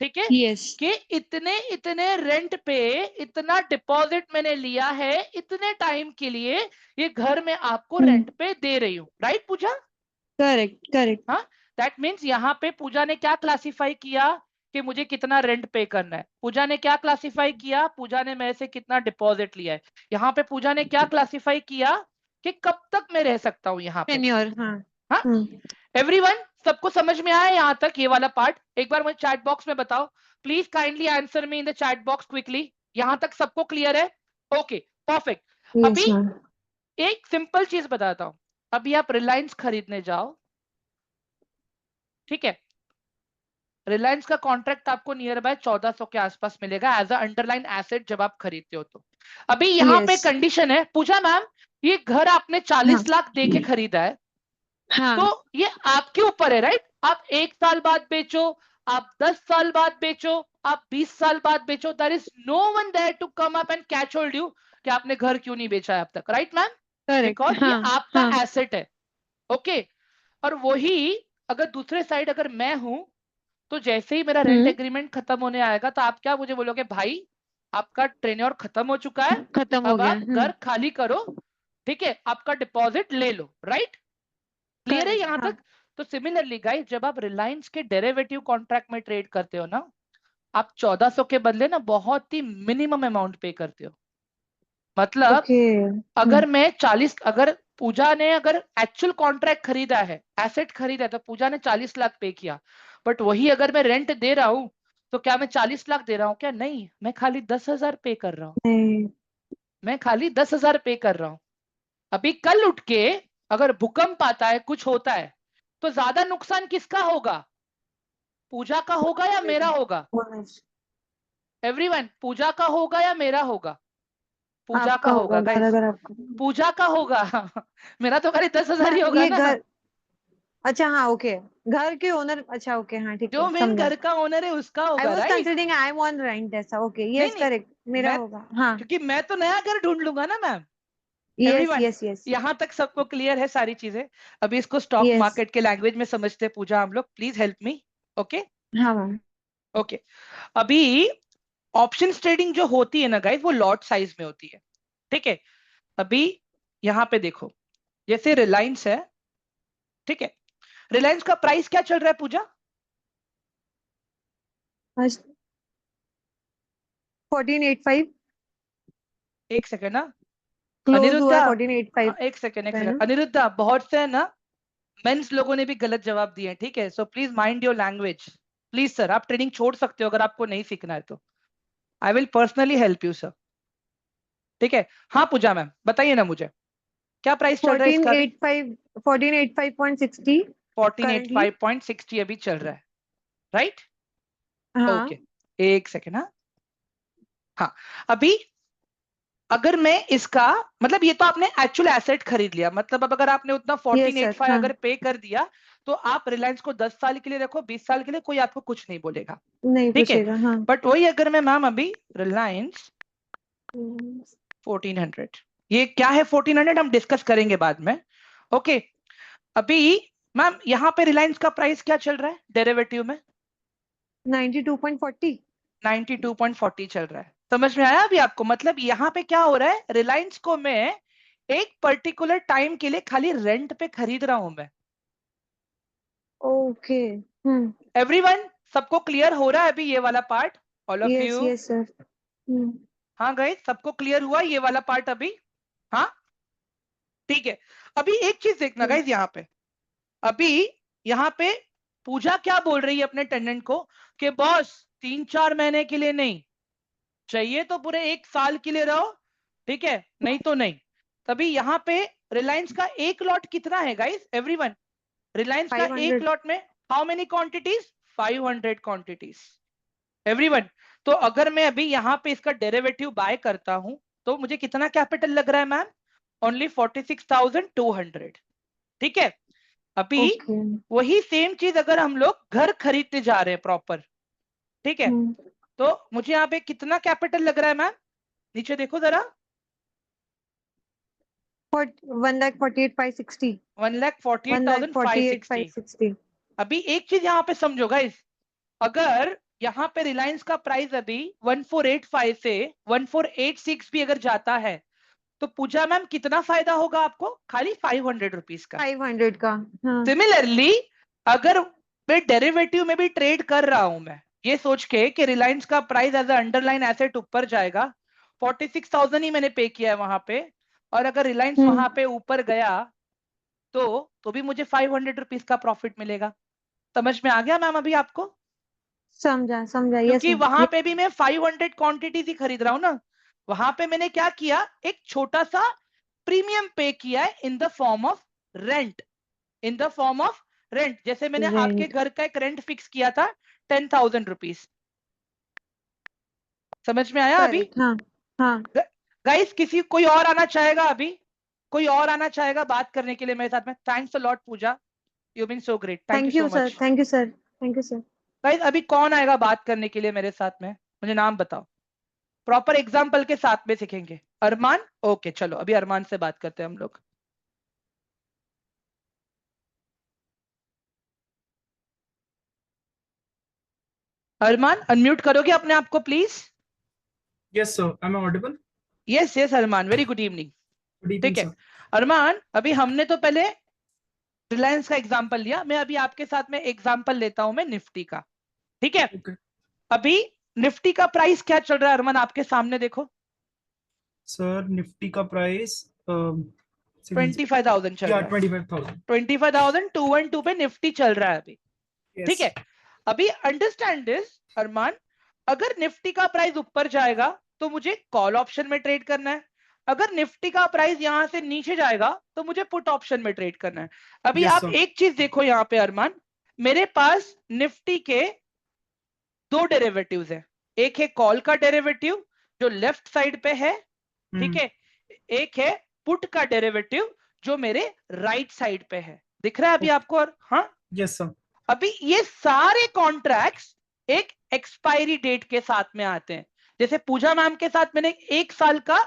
ठीक है? Yes. कि इतने इतने रेंट पे इतना डिपॉजिट मैंने लिया है, इतने टाइम के लिए ये घर मैं आपको रेंट पे दे रही हूँ, राइट पूजा? Correct. Correct. हाँ, दैट मीन्स यहाँ पे पूजा ने क्या क्लासिफाई किया कि मुझे कितना रेंट पे करना है? पूजा ने क्या क्लासिफाई किया? पूजा ने मेरे से कितना डिपॉजिट लिया है? यहाँ पे पूजा ने क्या क्लासिफाई किया कि कब तक मैं रह सकता हूं यहाँ पे। टेन्योर, हाँ। हाँ एवरीवन, सबको समझ में आया यहाँ तक ये वाला पार्ट? एक बार मुझे चैट बॉक्स में बताओ please, kindly answer me in the chat box quickly. यहाँ तक सबको क्लियर है? Okay perfect. Yes, अभी ma'am. एक सिंपल चीज बताता हूं, अभी आप रिलायंस खरीदने जाओ, ठीक है, रिलायंस का कॉन्ट्रैक्ट आपको नियर बाय 1400 के आसपास मिलेगा एज अ अंडरलाइन एसेट जब आप खरीदते हो तो। अभी यहाँ पे Yes. कंडीशन है, पूजा मैम ये घर आपने 40 लाख दे के खरीदा है, हाँ, तो ये आपके ऊपर है राइट? आप 1 साल बाद बेचो, आप 10 साल बाद बेचो, आप 20 साल बाद बेचो, there is no one there to come up and catch hold you कि आपने घर क्यों नहीं बेचा है अब तक, राइट मैम? करेक्ट, बिकॉज ये हाँ, आपका हाँ, एसेट है। ओके, और वही अगर दूसरे साइड अगर मैं हूं, तो जैसे ही मेरा रेंट एग्रीमेंट खत्म होने आएगा तो आप क्या मुझे बोलोगे, भाई आपका टेन्योर खत्म हो चुका है, खत्म हो अब गया। आप घर खाली करो, ठीक है, आपका डिपॉजिट ले लो, राइट? क्लियर है Correct, यहाँ हाँ। तक? तो सिमिलरली गाइस, जब आप रिलायंस के डेरिवेटिव कॉन्ट्रैक्ट में ट्रेड करते हो ना, आप 1400 के बदले ना बहुत ही मिनिमम अमाउंट पे करते हो। मतलब Okay. अगर मैं 40, अगर पूजा ने अगर एक्चुअल कॉन्ट्रैक्ट खरीदा है, एसेट खरीदा है, तो पूजा ने 40 लाख पे किया, बट वही अगर मैं रेंट दे रहा हूं तो क्या मैं 40 लाख दे रहा हूं क्या? नहीं, मैं खाली 10,000 पे कर रहा हूं, नहीं. मैं खाली 10,000 पे कर रहा हूं। अभी कल उठ के अगर भूकंप आता है, कुछ होता है, तो ज्यादा नुकसान किसका होगा? पूजा का होगा या मेरा होगा? एवरीवन, पूजा का होगा या मेरा होगा? पूजा आपका का होगा होगा गाइस, अगर आपका. पूजा का होगा। मेरा तो खाली 10,000 ही हाँ, होगा ये ना। घर. अच्छा, हाँ, ओके. घर के ओनर. अच्छा, ओके, हाँ, ठीक जो है, मेन समझा. घर का ओनर है उसका आई होगा, was right? Considering I am on rent, ऐसा. ओके, नहीं यस, नहीं, करेक्ट, मेरा मैं, होगा, हाँ. क्योंकि मैं तो नया घर ढूंढ लूंगा ना ma'am. Yes, everyone, yes, yes. यहाँ तक सबको क्लियर है सारी चीजें? अभी इसको स्टॉक यस. मार्केट के लैंग्वेज में समझते हैं पूजा हम लोग, प्लीज हेल्प मी। ओके हाँ, मैम. ओके। अभी ऑप्शन ट्रेडिंग जो होती है ना गाइस, वो लॉट साइज में होती है, ठीक है? अभी यहाँ पे देखो, जैसे रिलायंस है, ठीक है, रिलायंस का प्राइस क्या चल रहा है पूजा? 1485. एक सेकेंड ना, क्लोज हुआ अनिरुद्धा, 1485. एक सेकेंड है ना? अनिरुद्धा, बहुत से ना मेंस लोगों ने भी गलत जवाब दिए हैं, ठीक है? So please mind your language. Please sir, आप ट्रेडिंग छोड़ सकते हो अगर आपको नहीं सीखना है तो, I will personally help you sir, ठीक है? हाँ पूजा मैम बताइए ना मुझे, क्या प्राइस चल रहा है इसका अभी? 1485.60 currently. 1485.60 अभी चल रहा है, राइट? हाँ. ओके, एक सेकेंड। हाँ हाँ, अभी अगर मैं इसका, मतलब ये तो आपने एक्चुअल एसेट खरीद लिया, मतलब अब अगर आपने उतना 1485 हाँ. अगर पे कर दिया, तो आप रिलायंस को 10 साल के लिए रखो, 20 साल के लिए, कोई आपको कुछ नहीं बोलेगा, नहीं ठीक है? पूछेगा, हाँ. बट वही अगर मैं मैम अभी रिलायंस 1400, ये क्या है 1400 हम डिस्कस करेंगे बाद में, ओके? अभी मैम यहाँ पे रिलायंस का प्राइस क्या चल रहा है डेरिवेटिव में? 92.40. 92.40 चल रहा है, समझ में आया अभी आपको? मतलब यहाँ पे क्या हो रहा है, रिलायंस को मैं एक पर्टिकुलर टाइम के लिए खाली रेंट पे खरीद रहा हूं मैं। ओके. एवरीवन, सबको क्लियर हो रहा है अभी ये वाला part? All of yes, you? Yes sir. हाँ गाइस, सबको क्लियर हुआ ये वाला पार्ट अभी? हाँ ठीक है। अभी एक चीज देखना गाइस, यहाँ पे अभी यहाँ पे पूजा क्या बोल रही है अपने टेनेंट को कि बॉस 3-4 महीने के लिए नहीं चाहिए तो पूरे 1 साल के लिए रहो, ठीक है, नहीं तो नहीं। तभी यहाँ पे रिलायंस का एक लॉट कितना है गाइस? एवरीवन, रिलायंस का 500. एक लॉट में how many quantities? 500 quantities. Everyone, तो अगर मैं अभी यहाँ पे इसका डेरिवेटिव बाय करता हूं तो मुझे कितना कैपिटल लग रहा है मैम? ओनली 46,200, ठीक है? अभी ओके. वही सेम चीज अगर हम लोग घर खरीदते जा रहे हैं प्रॉपर, ठीक है, तो मुझे यहाँ पे कितना कैपिटल लग रहा है मैम? नीचे देखो जरा, 1,48,560. 1,48,560। अभी एक चीज यहाँ पे समझो गाइस, अगर यहाँ पे रिलायंस का प्राइस अभी 1485 से 1486 भी अगर जाता है तो पूजा मैम कितना फायदा होगा आपको? खाली 500 रुपीज का। 500 का. हाँ. सिमिलरली अगर मैं डेरिवेटिव में भी ट्रेड कर रहा हूं, मैं ये सोच के कि रिलायंस का प्राइस एज अंडरलाइन एसेट ऊपर जाएगा, 46,000 ही मैंने पे किया है वहां पे, और अगर रिलायंस हम्म। वहां पे ऊपर गया तो भी मुझे 500 रुपीज का प्रॉफिट मिलेगा। समझ में आ गया मैम अभी आपको? समझा समझा, यस क्योंकि मैम। वहां पे भी मैं 500 क्वांटिटीज ही खरीद रहा हूँ ना। वहां पे मैंने क्या किया, एक छोटा सा प्रीमियम पे किया है in the form of rent. In the form of rent, जैसे मैंने आपके रेंट। घर का एक रेंट फिक्स किया था 10,000 रुपीज। समझ में आया अभी? करेक्ट, हाँ हाँ। गाइस किसी कोई और आना चाहेगा अभी? कोई और आना चाहेगा बात करने के लिए मेरे साथ में? Thanks a lot Pooja, you been so great, thank you thank you so sir, much. Thank you sir, thank you sir. Guys अभी कौन आएगा बात करने के लिए मेरे साथ में? मुझे नाम बताओ, प्रॉपर एग्जाम्पल के साथ में सीखेंगे। अरमान, ओके चलो अभी अरमान से बात करते हैं हम लोग। अरमान अनम्यूट करोगे अपने आप को please? Yes, sir. Am I audible? Yes yes Arman, very good evening. Good evening, ठीक है sir. अरमान, अभी हमने तो पहले रिलायंस का एग्जाम्पल लिया, मैं अभी आपके साथ में एग्जाम्पल लेता हूं मैं निफ्टी का। ठीक है, Okay. अभी निफ्टी का प्राइस क्या चल रहा है अरमान आपके सामने देखो? Sir, Nifty का price 25,000 चल yeah, रहा है। 25,000. 25,000 212 पे निफ्टी चल रहा है अभी। Yes. ठीक है, अभी अंडरस्टैंड दिस अरमान, अगर निफ्टी का प्राइस ऊपर जाएगा तो मुझे कॉल ऑप्शन में ट्रेड करना है, अगर निफ्टी का प्राइस यहां से नीचे जाएगा तो मुझे पुट ऑप्शन में ट्रेड करना है। अभी Yes, आप sir. एक चीज देखो यहाँ पे अरमान, मेरे पास निफ्टी के दो डेरिवेटिव्स है। एक है कॉल का डेरिवेटिव जो लेफ्ट साइड पे है, ठीक है, एक है पुट का डेरिवेटिव जो मेरे राइट साइड पे है। दिख रहा है अभी आपको? और हाँ, Yes, sir. अभी ये सारे कॉन्ट्रैक्ट्स एक एक्सपायरी डेट के साथ में आते हैं। जैसे पूजा मैम के साथ मैंने 1 साल का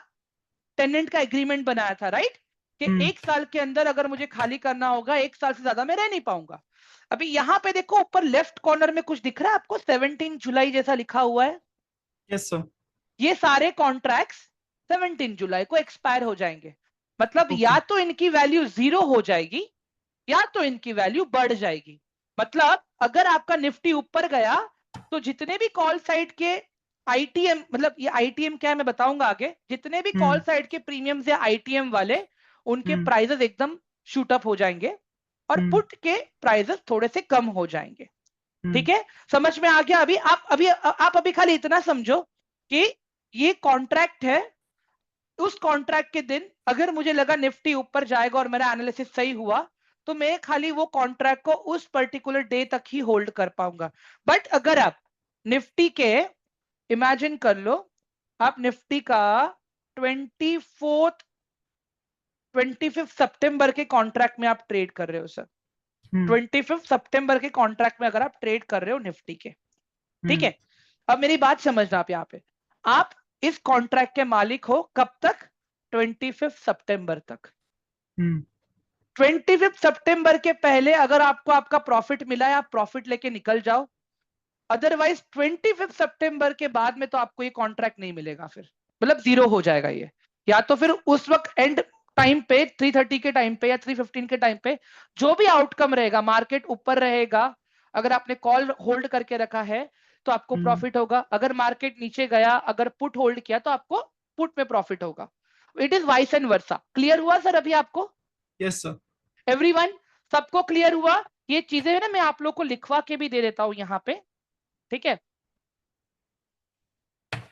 टेनेंट का एग्रीमेंट बनाया था, राइट? कि 1 साल के अंदर अगर मुझे खाली करना होगा, 1 साल से ज्यादा मैं रह नहीं पाऊंगा। अभी यहाँ पे देखो ऊपर लेफ्ट कॉर्नर में कुछ दिख रहा है आपको, 17 जुलाई जैसा लिखा हुआ है। Yes, sir. ये सारे कॉन्ट्रैक्ट्स 17 जुलाई को एक्सपायर हो जाएंगे। मतलब Okay. या तो इनकी वैल्यू 0 हो जाएगी या तो इनकी वैल्यू बढ़ जाएगी। मतलब अगर आपका निफ्टी ऊपर गया तो जितने भी कॉल साइड के आईटीएम, मतलब ये आईटीएम क्या है मैं बताऊंगा आगे, जितने भी कॉल साइड के प्रीमियम्स या आईटीएम वाले, उनके प्राइसेस एकदम शूट अप हो जाएंगे और पुट के प्राइसेस थोड़े से कम हो जाएंगे। ठीक है, समझ में आ गया? आप अभी खाली इतना समझो कि ये कॉन्ट्रैक्ट है। उस कॉन्ट्रैक्ट के दिन अगर मुझे लगा निफ्टी ऊपर जाएगा और मेरा एनालिसिस सही हुआ तो मैं खाली वो कॉन्ट्रैक्ट को उस पर्टिकुलर डे तक ही होल्ड कर पाऊंगा। बट अगर आप निफ्टी के, इमेजिन कर लो आप निफ्टी का 25 सितंबर के कॉन्ट्रैक्ट में आप ट्रेड कर रहे हो सर, 25 सितंबर के कॉन्ट्रैक्ट में अगर आप ट्रेड कर रहे हो निफ्टी के, ठीक है? अब मेरी बात समझना आप यहाँ पे, आप इस कॉन्ट्रैक्ट के मालिक हो कब तक? 25 सितंबर तक। 25 सितंबर के पहले अगर आपको आपका प्रॉफिट मिला है, आप प्रॉफिट लेके निकल जाओ। अदरवाइज 25 सितंबर के बाद में तो आपको ये कॉन्ट्रैक्ट नहीं मिलेगा, फिर मतलब 0 हो जाएगा ये। या तो फिर उस वक्त एंड टाइम पे 3:30 के टाइम पे या 3:15 के टाइम पे जो भी आउटकम रहेगा, मार्केट ऊपर रहेगा, अगर आपने कॉल होल्ड करके रखा है तो आपको प्रॉफिट होगा। अगर मार्केट नीचे गया, अगर पुट होल्ड किया तो आपको पुट में प्रॉफिट होगा। It is vice and versa. Clear हुआ सर अभी आपको? Yes, sir. एवरीवन, सबको क्लियर हुआ? ये चीजें है ना, मैं आप लोग को लिखवा के भी दे देता हूं यहाँ पे, ठीक है?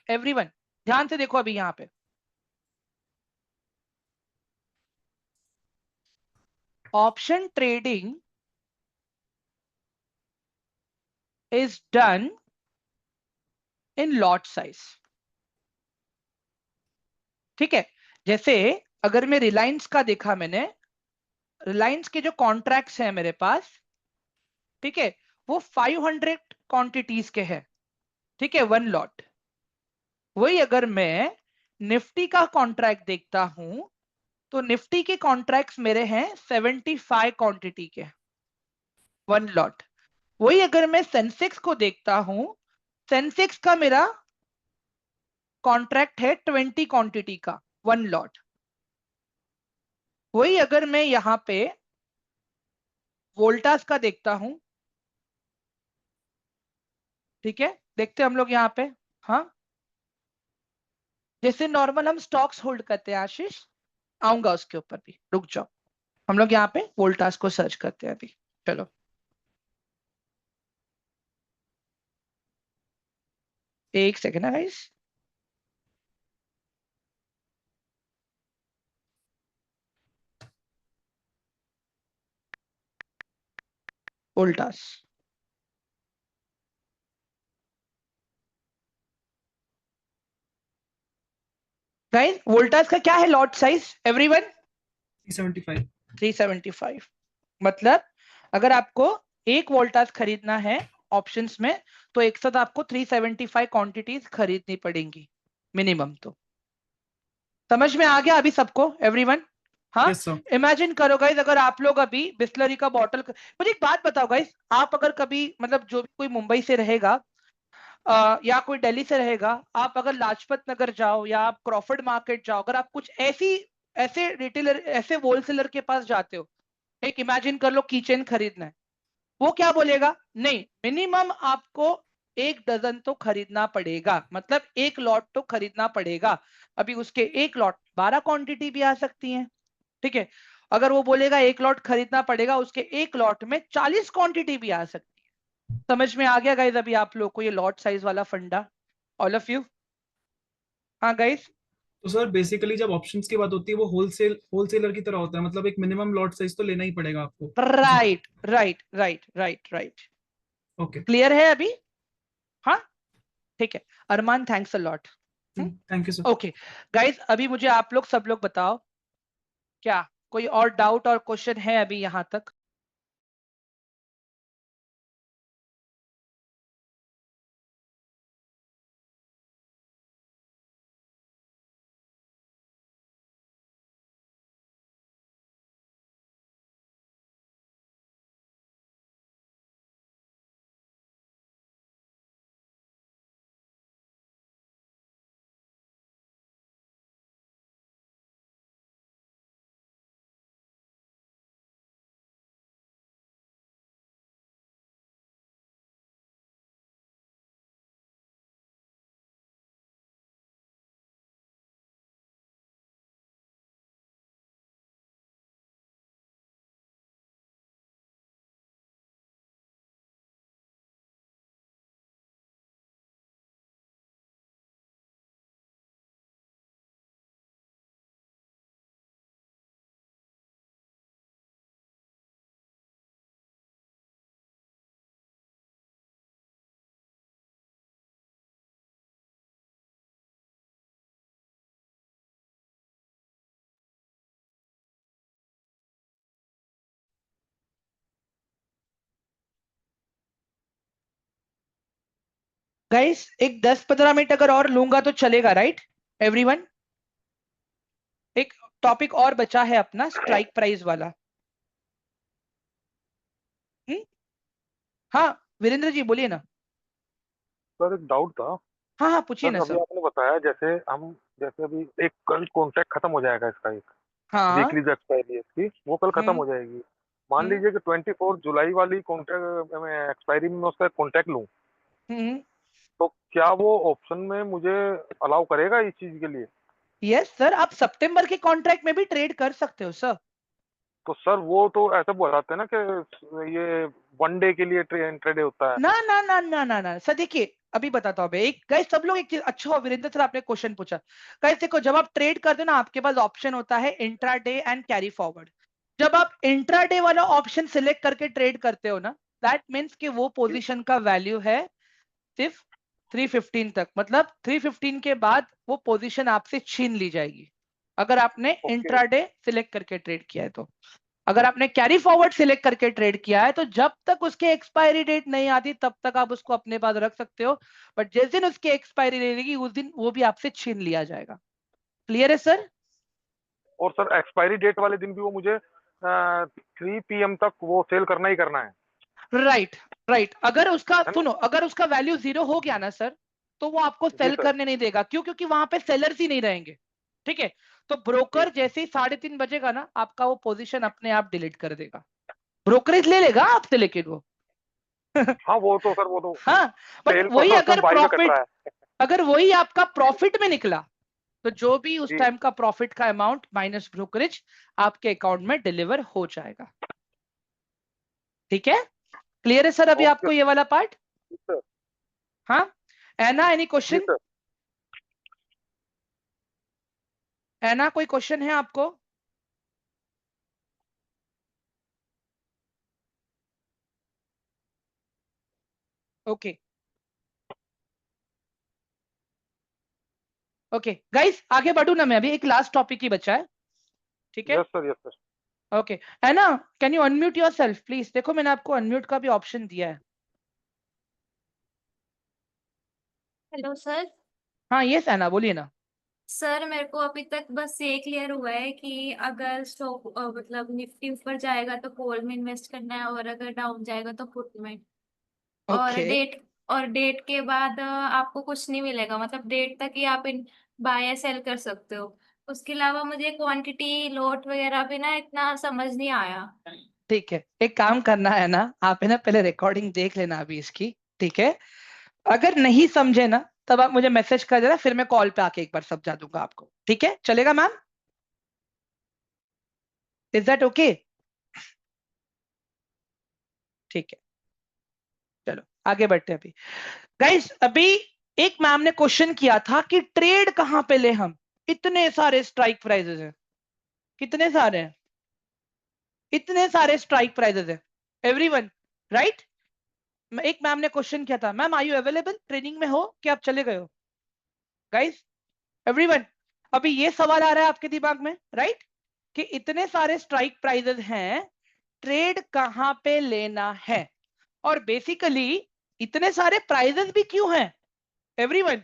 एवरीवन ध्यान से देखो अभी यहाँ पे, option trading is done in lot size. ठीक है, जैसे अगर मैं रिलायंस का देखा, मैंने रिलायंस के जो कॉन्ट्रैक्ट्स हैं मेरे पास, ठीक है, वो 500 क्वांटिटीज के हैं, ठीक है, 1 लॉट। वही अगर मैं निफ्टी का कॉन्ट्रैक्ट देखता हूं तो निफ्टी के कॉन्ट्रैक्ट्स मेरे हैं 75 क्वांटिटी के, 1 लॉट। वही अगर मैं सेंसेक्स को देखता हूं, सेंसेक्स का मेरा कॉन्ट्रैक्ट है 20 क्वांटिटी का, 1 लॉट। वही अगर मैं यहां पे वोल्टास का देखता हूं, ठीक है, देखते हम लोग यहाँ पे, हाँ, जैसे नॉर्मल हम स्टॉक्स होल्ड करते हैं आशीष, आऊंगा उसके ऊपर भी, रुक जाओ। हम लोग यहाँ पे वोल्टास को सर्च करते हैं अभी। चलो एक सेकेंड है गाइस। वोल्टास, गाइस वोल्टास का क्या है लॉट साइज एवरीवन? 375। 375। मतलब अगर आपको 1 वोल्टास खरीदना है ऑप्शंस में, तो एक साथ आपको 375 क्वांटिटीज खरीदनी पड़ेंगी मिनिमम। तो समझ में आ गया अभी सबको एवरीवन? हाँ, यस सर। इमेजिन करो गाइस, अगर आप लोग अभी बिस्लरी का बॉटल, मुझे एक बात बताओ गाइस, आप अगर कभी मतलब जो भी कोई मुंबई से रहेगा या कोई दिल्ली से रहेगा, आप अगर लाजपत नगर जाओ या आप क्रॉफर्ड मार्केट जाओ, अगर आप कुछ ऐसे रिटेलर, ऐसे होलसेलर के पास जाते हो, एक इमेजिन कर लो कीचेन खरीदना है, वो क्या बोलेगा? नहीं, मिनिमम आपको 1 डजन तो खरीदना पड़ेगा, मतलब 1 लॉट तो खरीदना पड़ेगा। अभी उसके 1 लॉट 12 क्वांटिटी भी आ सकती है, ठीक है। अगर वो बोलेगा 1 लॉट खरीदना पड़ेगा, उसके 1 लॉट में 40 क्वांटिटी भी आ सकती है। समझ में आ गया गाइस अभी आप लोग को ये लॉट साइज वाला फंडा, ऑल ऑफ यू? हाँ गाइस। तो सर बेसिकली जब ऑप्शंस की बात होती है वो होलसेलर की तरह होता है, मतलब एक मिनिमम लॉट साइज तो लेना ही पड़ेगा आपको। Right right right right right. Okay, clear है अभी? हाँ ठीक है। Arman thanks a lot. Thank you sir. Okay guys, अभी मुझे आप लोग सब लोग बताओ, क्या कोई और डाउट और क्वेश्चन है अभी यहां तक? गाइस एक 10-15 मिनट अगर और लूंगा तो चलेगा, राइट एवरीवन? एक टॉपिक और बचा है अपना, स्ट्राइक प्राइस वाला। हम्म? हाँ वीरेंद्र जी बोलिए ना। सर एक डाउट था। हाँ हाँ पूछिए सर ना अभी सर। आपने बताया जैसे अभी एक कल कॉन्ट्रैक्ट खत्म हो जाएगा इसका, एक हाँ। वीकली जो एक्सपायरी है इसकी वो कल खत्म हम्म हो जाएगी। मान हम्म लीजिए कि 24 जुलाई वाली कॉन्ट्रैक्ट में एक्सपायरी में मैं उसका कॉन्ट्रैक्ट लूं, हम्म। तो क्या वो ऑप्शन में मुझे अलाउ करेगा इस चीज के लिए? यस सर, आप सितंबर के कॉन्ट्रैक्ट में भी ट्रेड कर सकते हो सर। तो सर वो तो ऐसा बताते हैं ना कि ये वन डे के लिए ट्रेड होता है। ना ना ना ना ना ना सर, देखिए अभी बताता हूँ। एक गाइस सब लोग एक चीज, अच्छा हो वीरेंद्र सर आपने क्वेश्चन पूछा। गाइस देखो, जब आप ट्रेड करते हो ना, आपके पास ऑप्शन होता है इंट्राडे एंड कैरी फॉरवर्ड। जब आप इंट्राडे वाला ऑप्शन सिलेक्ट करके ट्रेड करते हो ना, दैट मीन्स कि वो पोजीशन का वैल्यू है सिर्फ 315 तक, मतलब 315 के बाद वो पोजीशन आपसे छीन ली जाएगी, अगर आपने ओके। इंट्राडे सिलेक्ट करके ट्रेड किया है तो। अगर आपने कैरी फॉरवर्ड सिलेक्ट करके ट्रेड किया है तो जब तक उसके एक्सपायरी डेट नहीं आती तब तक आप उसको अपने पास रख सकते हो, बट जिस दिन उसकी एक्सपायरी रहेगी उस दिन वो भी आपसे छीन लिया जाएगा। क्लियर है सर? और सर एक्सपायरी डेट वाले दिन भी वो मुझे 3 PM तक वो सेल करना ही करना है? Right right. अगर उसका है ना? सुनो, अगर उसका वैल्यू 0 हो गया ना सर, तो वो आपको जी सेल सर। करने नहीं देगा। क्यों? क्योंकि वहां पे सेलर्स ही नहीं रहेंगे, ठीक है। तो ब्रोकर जैसे ही 3:30 बजेगा ना, आपका वो पोजीशन अपने आप डिलीट कर देगा, ब्रोकरेज ले लेगा आपसे, लेकिन वो हाँ वो तो सर वो तो हाँ, बट सेल वही पर्पस में अगर बाई में कट प्रॉफिट, रहा है। अगर वही आपका प्रॉफिट में निकला तो जो भी उस जी। टाइम का प्रॉफिट का अमाउंट माइनस ब्रोकरेज आपके अकाउंट में डिलीवर हो जाएगा। ठीक है, क्लियर है सर अभी ओके आपको ये वाला पार्ट? सर। हाँ, एना एनी जी क्वेश्चन? सर। एना कोई क्वेश्चन है आपको? ओके ओके गाइस, आगे बढ़ू ना मैं, अभी एक लास्ट टॉपिक ही बचा है। ठीक है, yes sir, yes sir. Okay. Anna can you unmute yourself please? देखो मैंने आपको अनम्यूट का भी ऑप्शन दिया है। Hello sir. हाँ यस एना, बोलिए ना। सर मेरे को अभी तक बस ये क्लियर हुआ है कि अगर स्टॉक मतलब निफ्टी ऊपर जाएगा तो कॉल में इन्वेस्ट करना है, और अगर डाउन जाएगा तो पुट में। और ओके डेट के बाद आपको कुछ नहीं मिलेगा, मतलब डेट तक ही आप इन बाय या सेल कर सकते हो। उसके अलावा मुझे क्वांटिटी लॉट वगैरह भी ना इतना समझ नहीं आया। ठीक है, एक काम करना है ना, आप है ना पहले रिकॉर्डिंग देख लेना अभी इसकी। ठीक है, अगर नहीं समझे ना तब आप मुझे मैसेज कर देना, फिर मैं कॉल पे आके एक बार समझा दूंगा आपको। ठीक है, चलेगा मैम? Is that okay? ठीक है, चलो आगे बढ़ते हैं। अभी गाइस, अभी एक मैम ने क्वेश्चन किया था कि ट्रेड कहां पे ले हम, इतने सारे स्ट्राइक प्राइजेस हैं। कितने सारे हैं? इतने सारे स्ट्राइक प्राइजेस हैं एवरीवन, राइट? एक मैम ने क्वेश्चन किया था, ma'am are you available, training में हो कि आप चले गए हो? गाइस एवरीवन, अभी ये सवाल आ रहा है आपके दिमाग में, राइट? कि इतने सारे स्ट्राइक प्राइजेस हैं, ट्रेड कहां पे लेना है? और बेसिकली इतने सारे प्राइजेस भी क्यों हैं एवरीवन?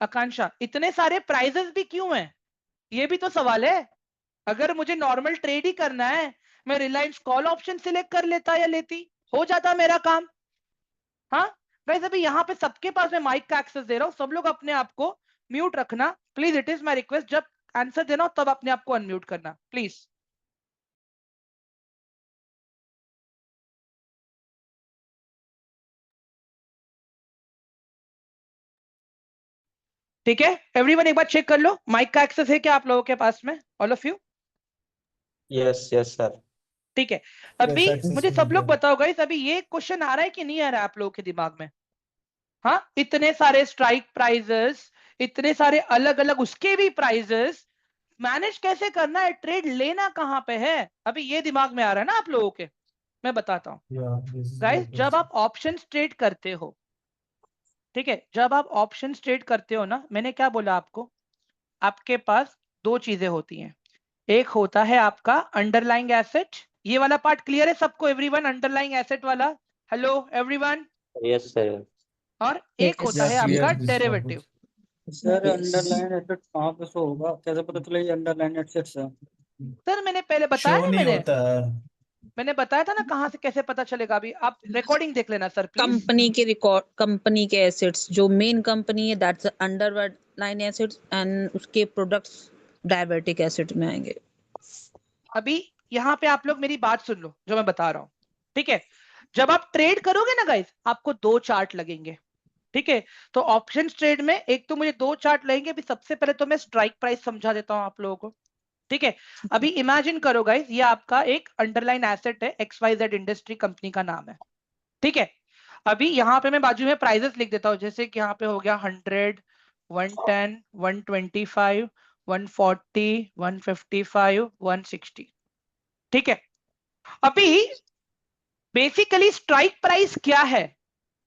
आकांक्षा, इतने सारे प्राइजेस भी क्यों हैं, ये भी तो सवाल है। अगर मुझे नॉर्मल ट्रेड ही करना है, मैं रिलायंस कॉल ऑप्शन सिलेक्ट कर लेता या लेती, हो जाता मेरा काम। हाँ गाइस, अभी यहाँ पे सबके पास मैं माइक का एक्सेस दे रहा हूँ, सब लोग अपने आप को म्यूट रखना please, it is my request. जब आंसर देना हो तब अपने आप को अनम्यूट करना प्लीज। ठीक है एवरीवन, एक बार चेक कर लो माइक का एक्सेस है क्या आप लोगों के पास में, all of you? Yes, yes, sir. ठीक है, अभी मुझे सब लोग बताओ गाइस, अभी ये क्वेश्चन आ रहा है कि नहीं आ रहा है आप लोगों के दिमाग में? हाँ, इतने सारे स्ट्राइक प्राइजेस, इतने सारे अलग अलग उसके भी प्राइजेस, मैनेज कैसे करना है, ट्रेड लेना कहां पे है, अभी ये दिमाग में आ रहा है ना आप लोगों के? मैं बताता हूँ गाइस, जब आप ऑप्शन ट्रेड करते हो, ठीक है, जब आप ऑप्शन ट्रेड करते हो ना, मैंने क्या बोला आपको, आपके पास दो चीजें होती हैं। एक होता है आपका अंडरलाइंग एसेट, ये वाला पार्ट क्लियर है सबको एवरीवन, अंडरलाइंग एसेट वाला? Hello everyone. Yes, sir. और एक होता है आपका डेरिवेटिव। सर अंडरलाइन एसेट कहाँ पे शो होगा, कैसे पता चले ये अंडरलाइन एसेट्स है? सर मैंने पहले बताया ना, मैंने बताया था ना कहां से कैसे पता चलेगा, अभी आप रिकॉर्डिंग देख लेना सर प्लीज। कंपनी के रिकॉर्ड, कंपनी के एसेट्स, जो मेन कंपनी है दैट्स अंडरलाइन एसेट्स, एंड उसके प्रोडक्ट्स डायवर्टिक एसेट में आएंगे। अभी यहाँ पे आप लोग मेरी बात सुन लो जो मैं बता रहा हूँ। ठीक है, जब आप ट्रेड करोगे ना गाइस, आपको दो चार्ट लगेंगे। ठीक है, तो ऑप्शन ट्रेड में एक तो मुझे दो चार्ट लगेंगे। अभी सबसे पहले तो मैं स्ट्राइक प्राइस समझा देता हूँ आप लोगों को। ठीक है, अभी इमेजिन करो गाइस, ये आपका एक अंडरलाइन एसेट है, XYZ इंडस्ट्री कंपनी का नाम है। ठीक है, अभी यहाँ पे मैं बाजू में प्राइजेस लिख देता हूँ, जैसे कि यहाँ पे हो गया 100, 110, 125, 140, 155, 160। ठीक है, अभी बेसिकली स्ट्राइक प्राइस क्या है,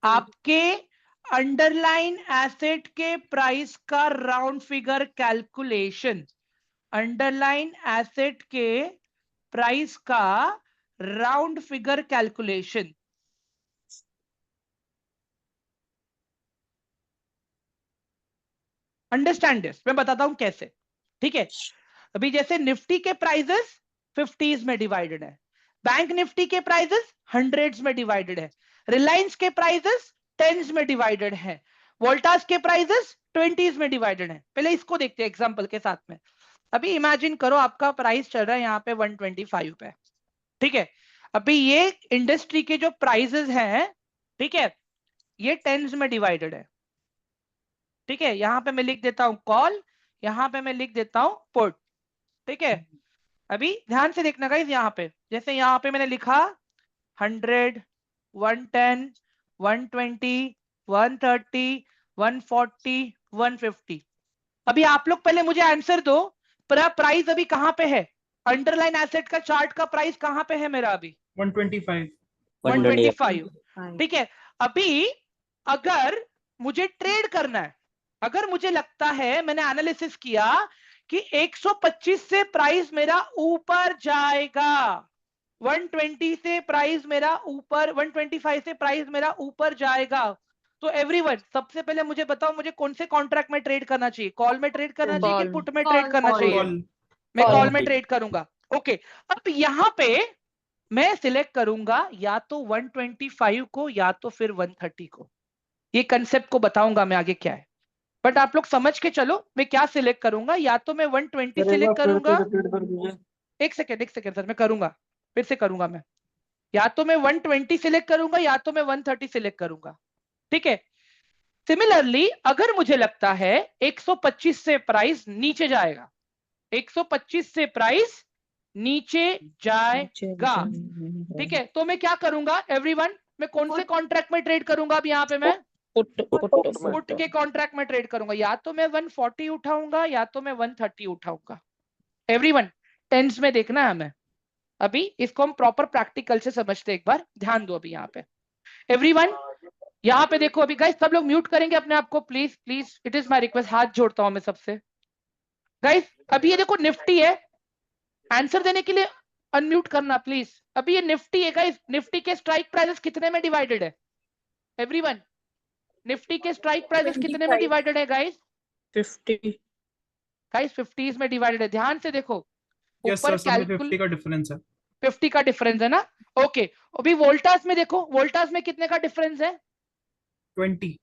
आपके अंडरलाइन एसेट के प्राइस का round figure calculation. Underline asset के प्राइस का round figure calculation. Understand this, मैं बताता हूं कैसे। ठीक है, अभी जैसे निफ्टी के प्राइजेस 50s में डिवाइडेड है, बैंक निफ्टी के प्राइजेस 100s में डिवाइडेड है, रिलायंस के प्राइजेस 10s में डिवाइडेड है, वोल्टास के प्राइजेस 20s में डिवाइडेड है। पहले इसको देखते हैं एग्जांपल के साथ में। अभी इमेजिन करो आपका प्राइस चल रहा है यहाँ पे 125 पे। ठीक है, अभी ये इंडस्ट्री के जो प्राइजेस हैं, ठीक है, ये 10s में डिवाइडेड है। ठीक है, यहां पे मैं लिख देता हूं कॉल, यहाँ पे मैं लिख देता हूँ पुट, ठीक है। अभी ध्यान से देखना गाइस, यहाँ पे जैसे यहाँ पे मैंने लिखा 100, 110, 120, 130, 140, 150। अभी आप लोग पहले मुझे आंसर दो, प्राइस अभी कहाँ पे है? अंडरलाइन एसेट का चार्ट का प्राइस कहाँ पे है मेरा अभी? 125। 125, ठीक है। अभी अगर मुझे ट्रेड करना है, अगर मुझे लगता है, मैंने एनालिसिस किया कि 125 से प्राइस मेरा ऊपर जाएगा, 120 से प्राइस मेरा ऊपर, 125 से प्राइस मेरा ऊपर जाएगा, तो एवरीवन सबसे पहले मुझे बताओ, मुझे कौन से कॉन्ट्रैक्ट में ट्रेड करना चाहिए? कॉल में ट्रेड करना चाहिए कि पुट में ट्रेड करना चाहिए? मैं कॉल में ट्रेड करूंगा। ओके, अब यहाँ पे मैं सिलेक्ट करूंगा या तो 125 को या तो फिर 130 को। ये कंसेप्ट को बताऊंगा मैं आगे क्या है, बट आप लोग समझ के चलो मैं क्या सिलेक्ट करूंगा। या तो मैं 120 सिलेक्ट करूंगा, एक सेकेंड सर, मैं करूंगा, फिर से करूंगा मैं। या तो मैं 120 सिलेक्ट करूंगा या तो मैं 130 सिलेक्ट करूंगा, ठीक है। सिमिलरली अगर मुझे लगता है 125 से प्राइस नीचे जाएगा, 125 से प्राइस नीचे जाएगा, ठीक है, तो मैं क्या करूंगा एवरीवन? मैं कौन से कॉन्ट्रैक्ट में ट्रेड करूंगा? अब यहाँ पे मैं पुट के कॉन्ट्रैक्ट में ट्रेड करूंगा। या तो मैं 140 उठाऊंगा या तो मैं 130 उठाऊंगा। एवरीवन टेंस में देखना है हमें। अभी इसको हम प्रॉपर प्रैक्टिकल से समझते हैं, एक बार ध्यान दो। अभी यहाँ पे एवरीवन, यहाँ पे देखो। अभी गाइस सब लोग म्यूट करेंगे अपने आप को, please please, it is my request, हाथ जोड़ता हूं मैं सबसे। गाइस अभी ये देखो निफ्टी है, आंसर देने के लिए अनम्यूट करना प्लीज। अभी ये निफ्टी है गाइस, निफ्टी के स्ट्राइक प्राइसेस कितने में डिवाइडेड है? एवरीवन, निफ्टी के स्ट्राइक प्राइसेस कितने में डिवाइडेड है गाइस? 50। गाइस 50 में डिवाइडेड है, ध्यान से देखो यस ऊपर सर, 50 का डिफरेंस है। 50 का डिफरेंस है ना? ओके, अभी वोल्टास में देखो, वोल्टास में कितने का डिफरेंस है? 20।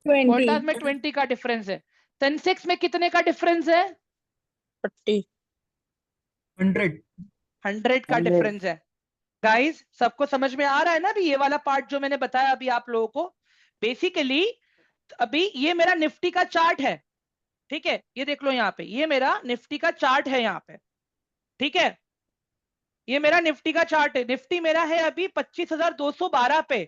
वोल्टास में 20 का डिफरेंस है। सेंसेक्स में कितने का डिफरेंस है? 40। 100 का डिफरेंस है। गाइस सबको समझ में आ रहा है ना अभी ये वाला पार्ट जो मैंने बताया अभी आप लोगों को? बेसिकली अभी ये मेरा निफ्टी का चार्ट है, ठीक है, ये देख लो यहाँ पे, ये मेरा निफ्टी का चार्ट है यहाँ पे, ठीक है, ये मेरा निफ्टी का चार्ट है। निफ्टी मेरा है अभी 25,212 पे।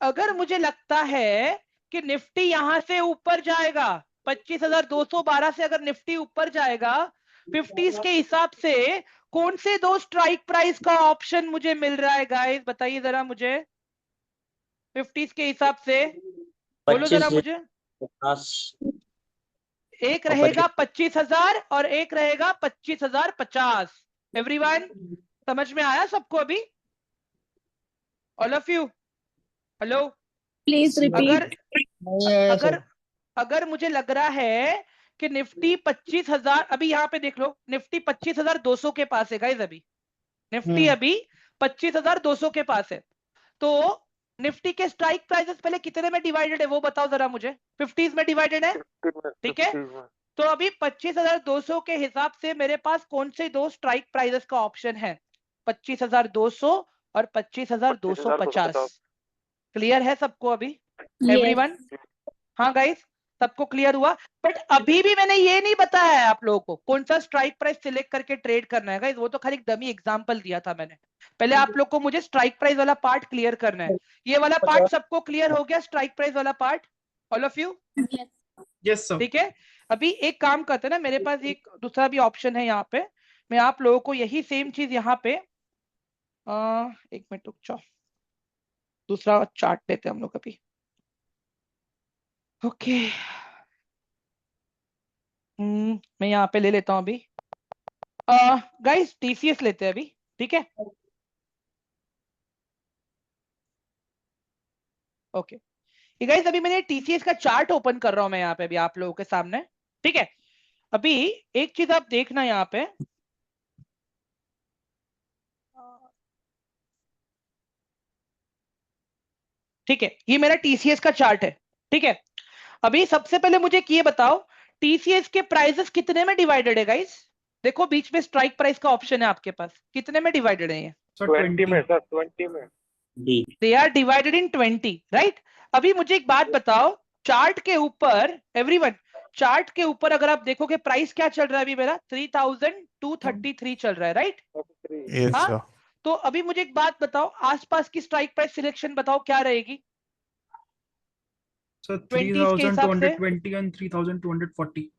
अगर मुझे लगता है कि निफ्टी यहां से ऊपर जाएगा, 25,212 से अगर निफ्टी ऊपर जाएगा, 50s के हिसाब से कौन से दो स्ट्राइक प्राइस का ऑप्शन मुझे मिल रहा है गाइस? बताइए जरा मुझे, 50s के हिसाब से बोलो जरा मुझे। एक रहेगा 25,000 और एक रहेगा 25,050। एवरीवन समझ में आया सबको अभी? All of you, hello please repeat. अगर मुझे लग रहा है कि निफ्टी 25,000, अभी यहाँ पे देख लो, निफ्टी 25,200 के पास है गाइस। अभी निफ्टी अभी 25,200 के पास है, तो निफ्टी के स्ट्राइक प्राइसेस पहले कितने में डिवाइडेड है वो बताओ जरा मुझे? 50s में डिवाइडेड है, ठीक है। तो अभी 25,200 के हिसाब से मेरे पास कौन से दो स्ट्राइक प्राइसेस का ऑप्शन है? 25,200 और 25,250। क्लियर है सबको अभी? एवरीवन, हाँ गाइस सबको क्लियर हुआ? बट अभी भी मैंने ये नहीं बताया है आप लोगों को कौन सा स्ट्राइक प्राइस सिलेक्ट करके ट्रेड करना है गाइस, वो तो खाली डमी एग्जांपल दिया था मैंने। पहले आप लोग को मुझे स्ट्राइक प्राइस वाला पार्ट क्लियर करना है। ये वाला पार्ट सबको क्लियर हो गया? स्ट्राइक प्राइस वाला part, all of you? Yes sir. ठीक है, अभी एक काम करते हैं ना, मेरे पास एक दूसरा भी ऑप्शन है यहाँ पे, मैं आप लोगों को यही सेम चीज यहाँ पे एक मिनट रुक जाओ, दूसरा चार्ट लेते हैं हम लोग अभी। ओके मैं यहाँ पे ले लेता हूँ अभी। गाइस टीसीएस लेते हैं अभी, ठीक है? ओके ये गाइस अभी मैंने टीसीएस का चार्ट ओपन कर रहा हूँ मैं यहाँ पे अभी आप लोगों के सामने, ठीक है। अभी एक चीज आप देखना यहाँ पे, ठीक है, ये मेरा टीसीएस का चार्ट है, ठीक है। अभी सबसे पहले मुझे ये बताओ टीसीएस के प्राइसेस कितने में डिवाइडेड है गाइस? देखो बीच में स्ट्राइक प्राइस का ऑप्शन है आपके पास, कितने में डिवाइडेड है ये? 20 में सर, 20 में। They are divided in 20, right? अभी मुझे एक बात बताओ, चार्ट के ऊपर एवरीवन, चार्ट के ऊपर अगर आप देखोगे प्राइस क्या चल रहा है अभी मेरा 3233 चल रहा है, राइट? Yes, हाँ, sir. तो अभी मुझे एक बात बताओ, आसपास की स्ट्राइक प्राइस सिलेक्शन बताओ क्या रहेगी सर 20s के हिसाब से? 3220 and 3240।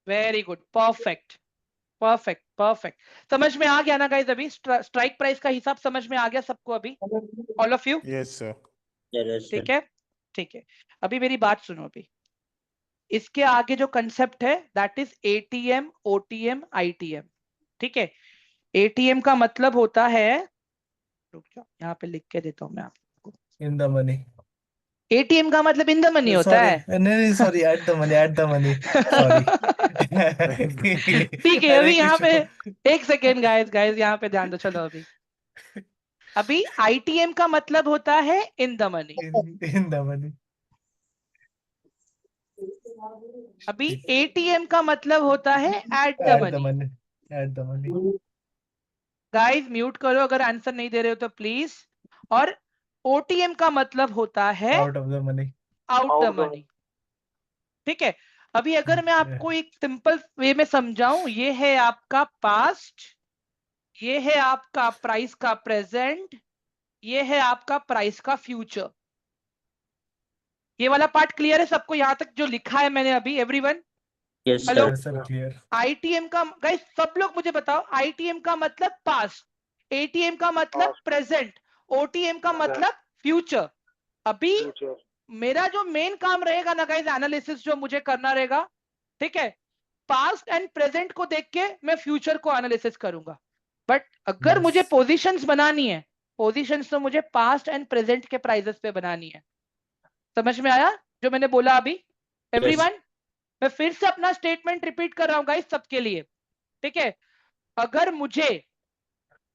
Very good, perfect perfect perfect. समझ में आ गया ना गाइस? अभी स्ट्राइक प्राइस का हिसाब समझ में आ गया सबको अभी, all of you? Yes, sir. ठीक है, ठीक है। अभी मेरी बात सुनो, अभी इसके आगे जो कंसेप्ट है that is ATM, OTM, ITM. ठीक है, एटीएम का मतलब होता है, रुक जाओ यहाँ पे लिख के देता हूं मैं आपको। In the money. एटीएम का मतलब इन द मनी होता है। नहीं sorry, at the money, at the money, sorry. ठीक है, अभी यहाँ पे एक सेकेंड गाइस, गाइस यहाँ पे ध्यान दो। चलो अभी अभी आईटीएम का मतलब होता है in the money. In the money. अभी एटीएम का मतलब होता है at the money. At the money. Guys mute करो अगर आंसर नहीं दे रहे हो तो प्लीज। और ओटीएम का मतलब होता है out of the money. Out the money. ठीक है, अभी अगर मैं आपको एक सिंपल वे में समझाऊं, ये है आपका पास्ट, ये है आपका प्राइस का प्रेजेंट, ये है आपका प्राइस का फ्यूचर। ये वाला पार्ट क्लियर है सबको यहाँ तक जो लिखा है मैंने अभी? Everyone Yes, hello? sir. Sir clear. ITM का गाइस सब लोग मुझे बताओ, आईटीएम का मतलब पास्ट, एटीएम का मतलब प्रेजेंट, ओटीएम का मतलब फ्यूचर। अभी मेरा जो मेन काम रहेगा ना गाइस, एनालिसिस जो मुझे करना रहेगा, ठीक है, पास्ट एंड प्रेजेंट को देख के मैं फ्यूचर को एनालिसिस करूंगा। बट अगर मुझे पोजीशंस बनानी है, पोजीशंस तो मुझे पास्ट एंड प्रेजेंट के प्राइसेस पे बनानी है। समझ में आया जो मैंने बोला अभी? एवरीवन मैं फिर से अपना स्टेटमेंट रिपीट कर रहा हूं गाइस सबके लिए, ठीक है? अगर मुझे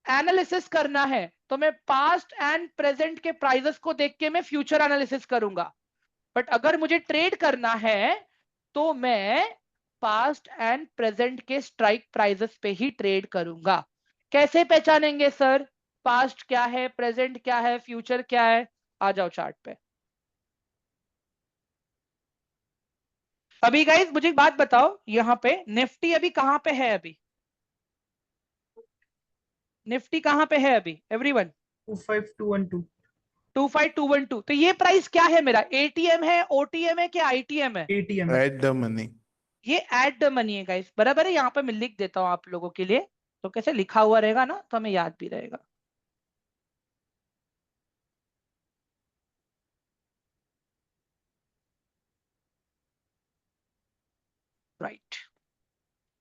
एनालिसिस करना है तो मैं पास्ट एंड प्रेजेंट के प्राइसेस को देख के मैं फ्यूचर एनालिसिस करूंगा। बट अगर मुझे ट्रेड करना है तो मैं पास्ट एंड प्रेजेंट के स्ट्राइक प्राइसेस पे ही ट्रेड करूंगा। कैसे पहचानेंगे सर पास्ट क्या है, प्रेजेंट क्या है, फ्यूचर क्या है? आ जाओ चार्ट पे। अभी गाइस मुझे एक बात बताओ, यहाँ पे निफ्टी अभी कहां पे है? अभी निफ्टी कहां पे है अभी एवरीवन? 25212। 25212। तो ये प्राइस क्या है मेरा? एटीएम है, ओटीएम है कि आईटीएम है? एटीएम। At the money. ये एट द मनी है गाइस, बराबर है? यहाँ पे मैं लिख देता हूं आप लोगों के लिए, तो कैसे लिखा हुआ रहेगा ना तो हमें याद भी रहेगा। राइट,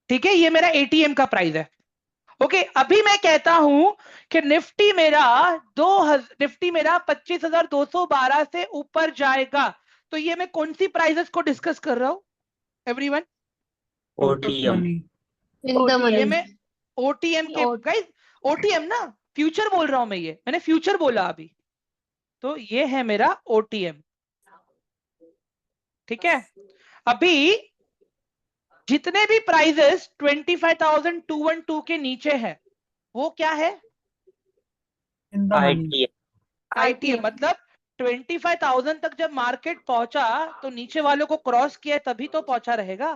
ठीक है, ये मेरा एटीएम का प्राइस है। ओके, अभी मैं कहता हूं कि निफ्टी मेरा 25,212 से ऊपर जाएगा, तो ये मैं कौन सी प्राइसेस को डिस्कस कर रहा हूं एवरीवन? OTM. ये मैं ओटीएम के गाइस, ओटीएम ना, फ्यूचर बोल रहा हूं मैं, ये मैंने फ्यूचर बोला अभी, तो ये है मेरा ओटीएम। ठीक है, अभी जितने भी प्राइजेस 25,212 के नीचे है वो क्या है? ITM. आईटीएम। मतलब 25,000 तक जब मार्केट पहुंचा तो नीचे वालों को क्रॉस किया तभी तो पहुंचा रहेगा।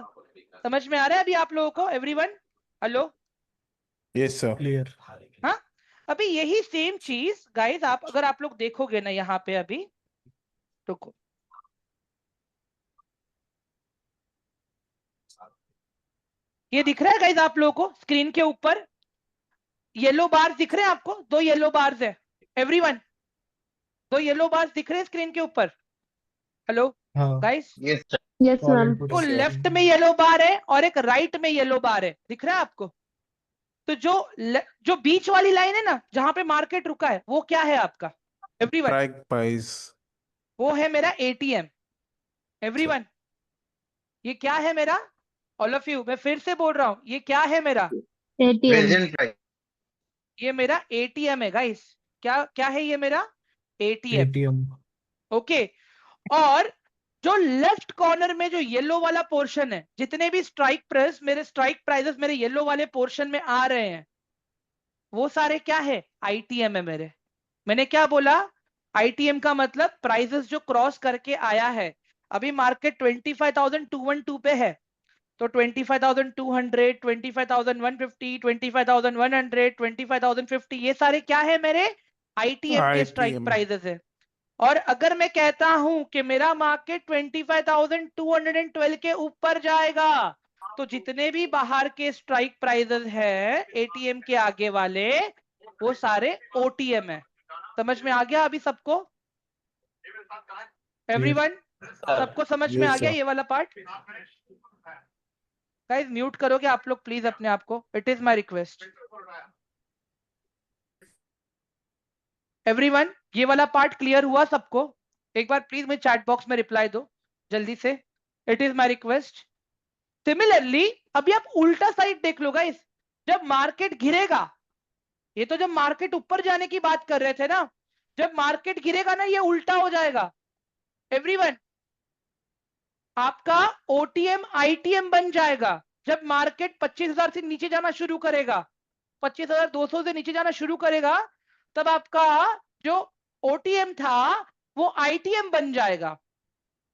समझ में आ रहा है अभी आप लोगों को everyone? Hello? Yes, sir. Clear. हाँ, अभी यही सेम चीज गाइस आप अगर आप लोग देखोगे ना यहाँ पे, अभी रुको, ये दिख रहा है गाइस आप लोगों को स्क्रीन के ऊपर? येलो बार्स दिख रहे हैं आपको? 2 येलो बार्स है एवरीवन, 2 येलो बार्स दिख रहे हैं स्क्रीन के ऊपर? Hello guys? Yes, sir. Yes, ma'am. को लेफ्ट में येलो बार है और एक राइट में येलो बार है, दिख रहा है आपको? तो जो बीच वाली लाइन है ना जहां पे मार्केट रुका है वो क्या है आपका एवरीवन? Strike price. वो है मेरा एटीएम एवरीवन। ये क्या है मेरा? ऑल ऑफ यू मैं फिर से बोल रहा हूं, ये क्या है मेरा? ATM. Present price. ये मेरा एटीएम है गाइस। क्या क्या है ये मेरा? एटीएम। एटीएम। ओके, और जो लेफ्ट कॉर्नर में जो येलो वाला पोर्शन है, जितने भी स्ट्राइक प्राइसेस मेरे येलो वाले पोर्शन में आ रहे हैं वो सारे क्या है? आईटीएम है मेरे। मैंने क्या बोला? आईटीएम का मतलब प्राइसेस जो क्रॉस करके आया है। अभी मार्केट 25,212 पे है, तो 25,200, 25,150, 25,100, 25,050 ये सारे क्या है मेरे आईटीएम के स्ट्राइक ITM. प्राइजेस है। और अगर मैं कहता हूं कि मेरा मार्केट 25,212 के ऊपर जाएगा, तो जितने भी बाहर के स्ट्राइक प्राइजेस है एटीएम के आगे वाले, वो सारे ओटीएम है। समझ में आ गया अभी सबको? एवरीवन, सबको समझ में आ गया ये वाला पार्ट? गाइस म्यूट करोगे आप लोग प्लीज अपने आप को, it is my request. Everyone, ये वाला पार्ट क्लियर हुआ सबको? एक बार प्लीज मुझे चैट बॉक्स में रिप्लाई दो जल्दी से, it is my request. Similarly अभी आप उल्टा साइड देख लो गाइस, जब मार्केट गिरेगा, ये तो जब मार्केट ऊपर जाने की बात कर रहे थे ना, जब मार्केट गिरेगा ना ये उल्टा हो जाएगा। एवरीवन, आपका ओटीएम आईटीएम बन जाएगा जब मार्केट 25,000 से नीचे जाना शुरू करेगा, 25,200 से नीचे जाना शुरू करेगा, तब आपका जो ओटीएम था वो आईटीएम बन जाएगा,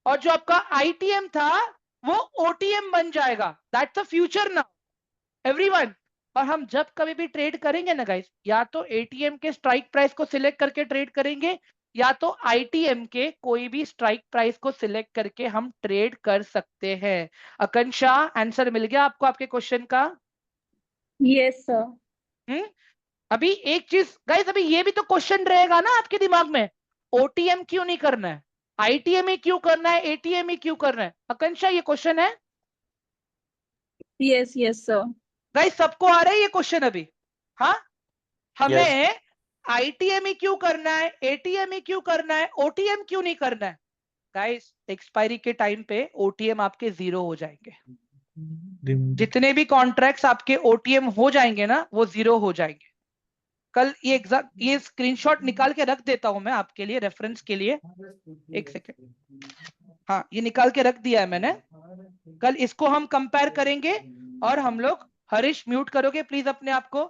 और जो आपका आईटीएम था वो ओटीएम बन जाएगा। That's the future now everyone. और हम जब कभी भी ट्रेड करेंगे ना गाइस, या तो एटीएम के स्ट्राइक प्राइस को सिलेक्ट करके ट्रेड करेंगे, या तो आईटीएम के कोई भी स्ट्राइक प्राइस को सिलेक्ट करके हम ट्रेड कर सकते हैं। आकांक्षा, आंसर मिल गया आपको आपके क्वेश्चन का? Yes sir. अभी एक चीज गाइस, अभी ये भी तो क्वेश्चन रहेगा ना आपके दिमाग में, ओटीएम क्यों नहीं करना है, आईटीएम ही क्यों करना है, एटीएम ही क्यों करना है? आकांक्षा, ये क्वेश्चन है? Yes yes sir. गाइस सबको आ रहा है ये क्वेश्चन अभी? हाँ, हमें आईटीएम ही क्यों करना है, एटीएम ही क्यों करना है, ओटीएम क्यों नहीं करना है? गाइस एक्सपायरी के टाइम पे ओटीएम आपके 0 हो जाएंगे, जितने भी कॉन्ट्रैक्ट्स आपके ओटीएम हो जाएंगे ना वो 0 हो जाएंगे। कल ये स्क्रीनशॉट निकाल के रख देता हूं मैं आपके लिए रेफरेंस के लिए, एक सेकेंड। हाँ, ये निकाल के रख दिया है मैंने। कल इसको हम कंपेयर करेंगे और हम लोग, हरीश म्यूट करोगे प्लीज अपने आप को,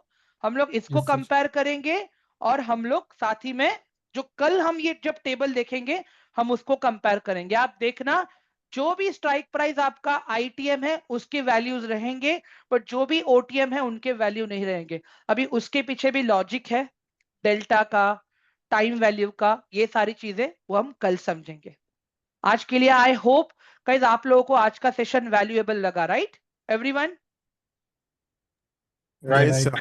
हम लोग इसको कंपेयर करेंगे और हम लोग साथ ही में जो कल हम ये जब टेबल देखेंगे हम उसको कंपेयर करेंगे। आप देखना, जो भी स्ट्राइक प्राइस आपका आईटीएम है उसके वैल्यूज रहेंगे, बट जो भी ओटीएम है उनके वैल्यू नहीं रहेंगे। अभी उसके पीछे भी लॉजिक है, डेल्टा का, टाइम वैल्यू का, ये सारी चीजें वो हम कल समझेंगे। आज के लिए आई होप गाइस आप लोगों को आज का सेशन वैल्यूएबल लगा, right everyone? Right, sir.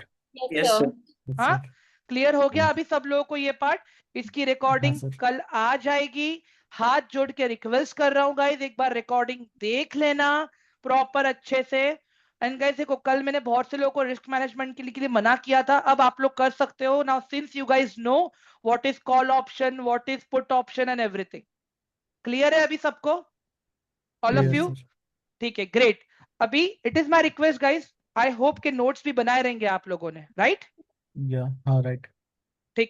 Yes sir. हाँ, क्लियर हो गया अभी सब लोगों को ये पार्ट? इसकी रिकॉर्डिंग सर। कल आ जाएगी। हाथ जोड़ के रिक्वेस्ट कर रहा हूँ गाइस, एक बार रिकॉर्डिंग देख लेना प्रॉपर अच्छे से। एंड गाइस देखो, कल मैंने बहुत से लोगों को रिस्क मैनेजमेंट के लिए मना किया था, अब आप लोग कर सकते हो now, since you guys know what is call option, what is put option and everything. Clear है अभी सबको, ऑल ऑफ यू? ठीक है, ग्रेट। अभी it is my request guys, I hope के नोट्स भी बनाए रहेंगे आप लोगों ने, राइट? हाँ राइट।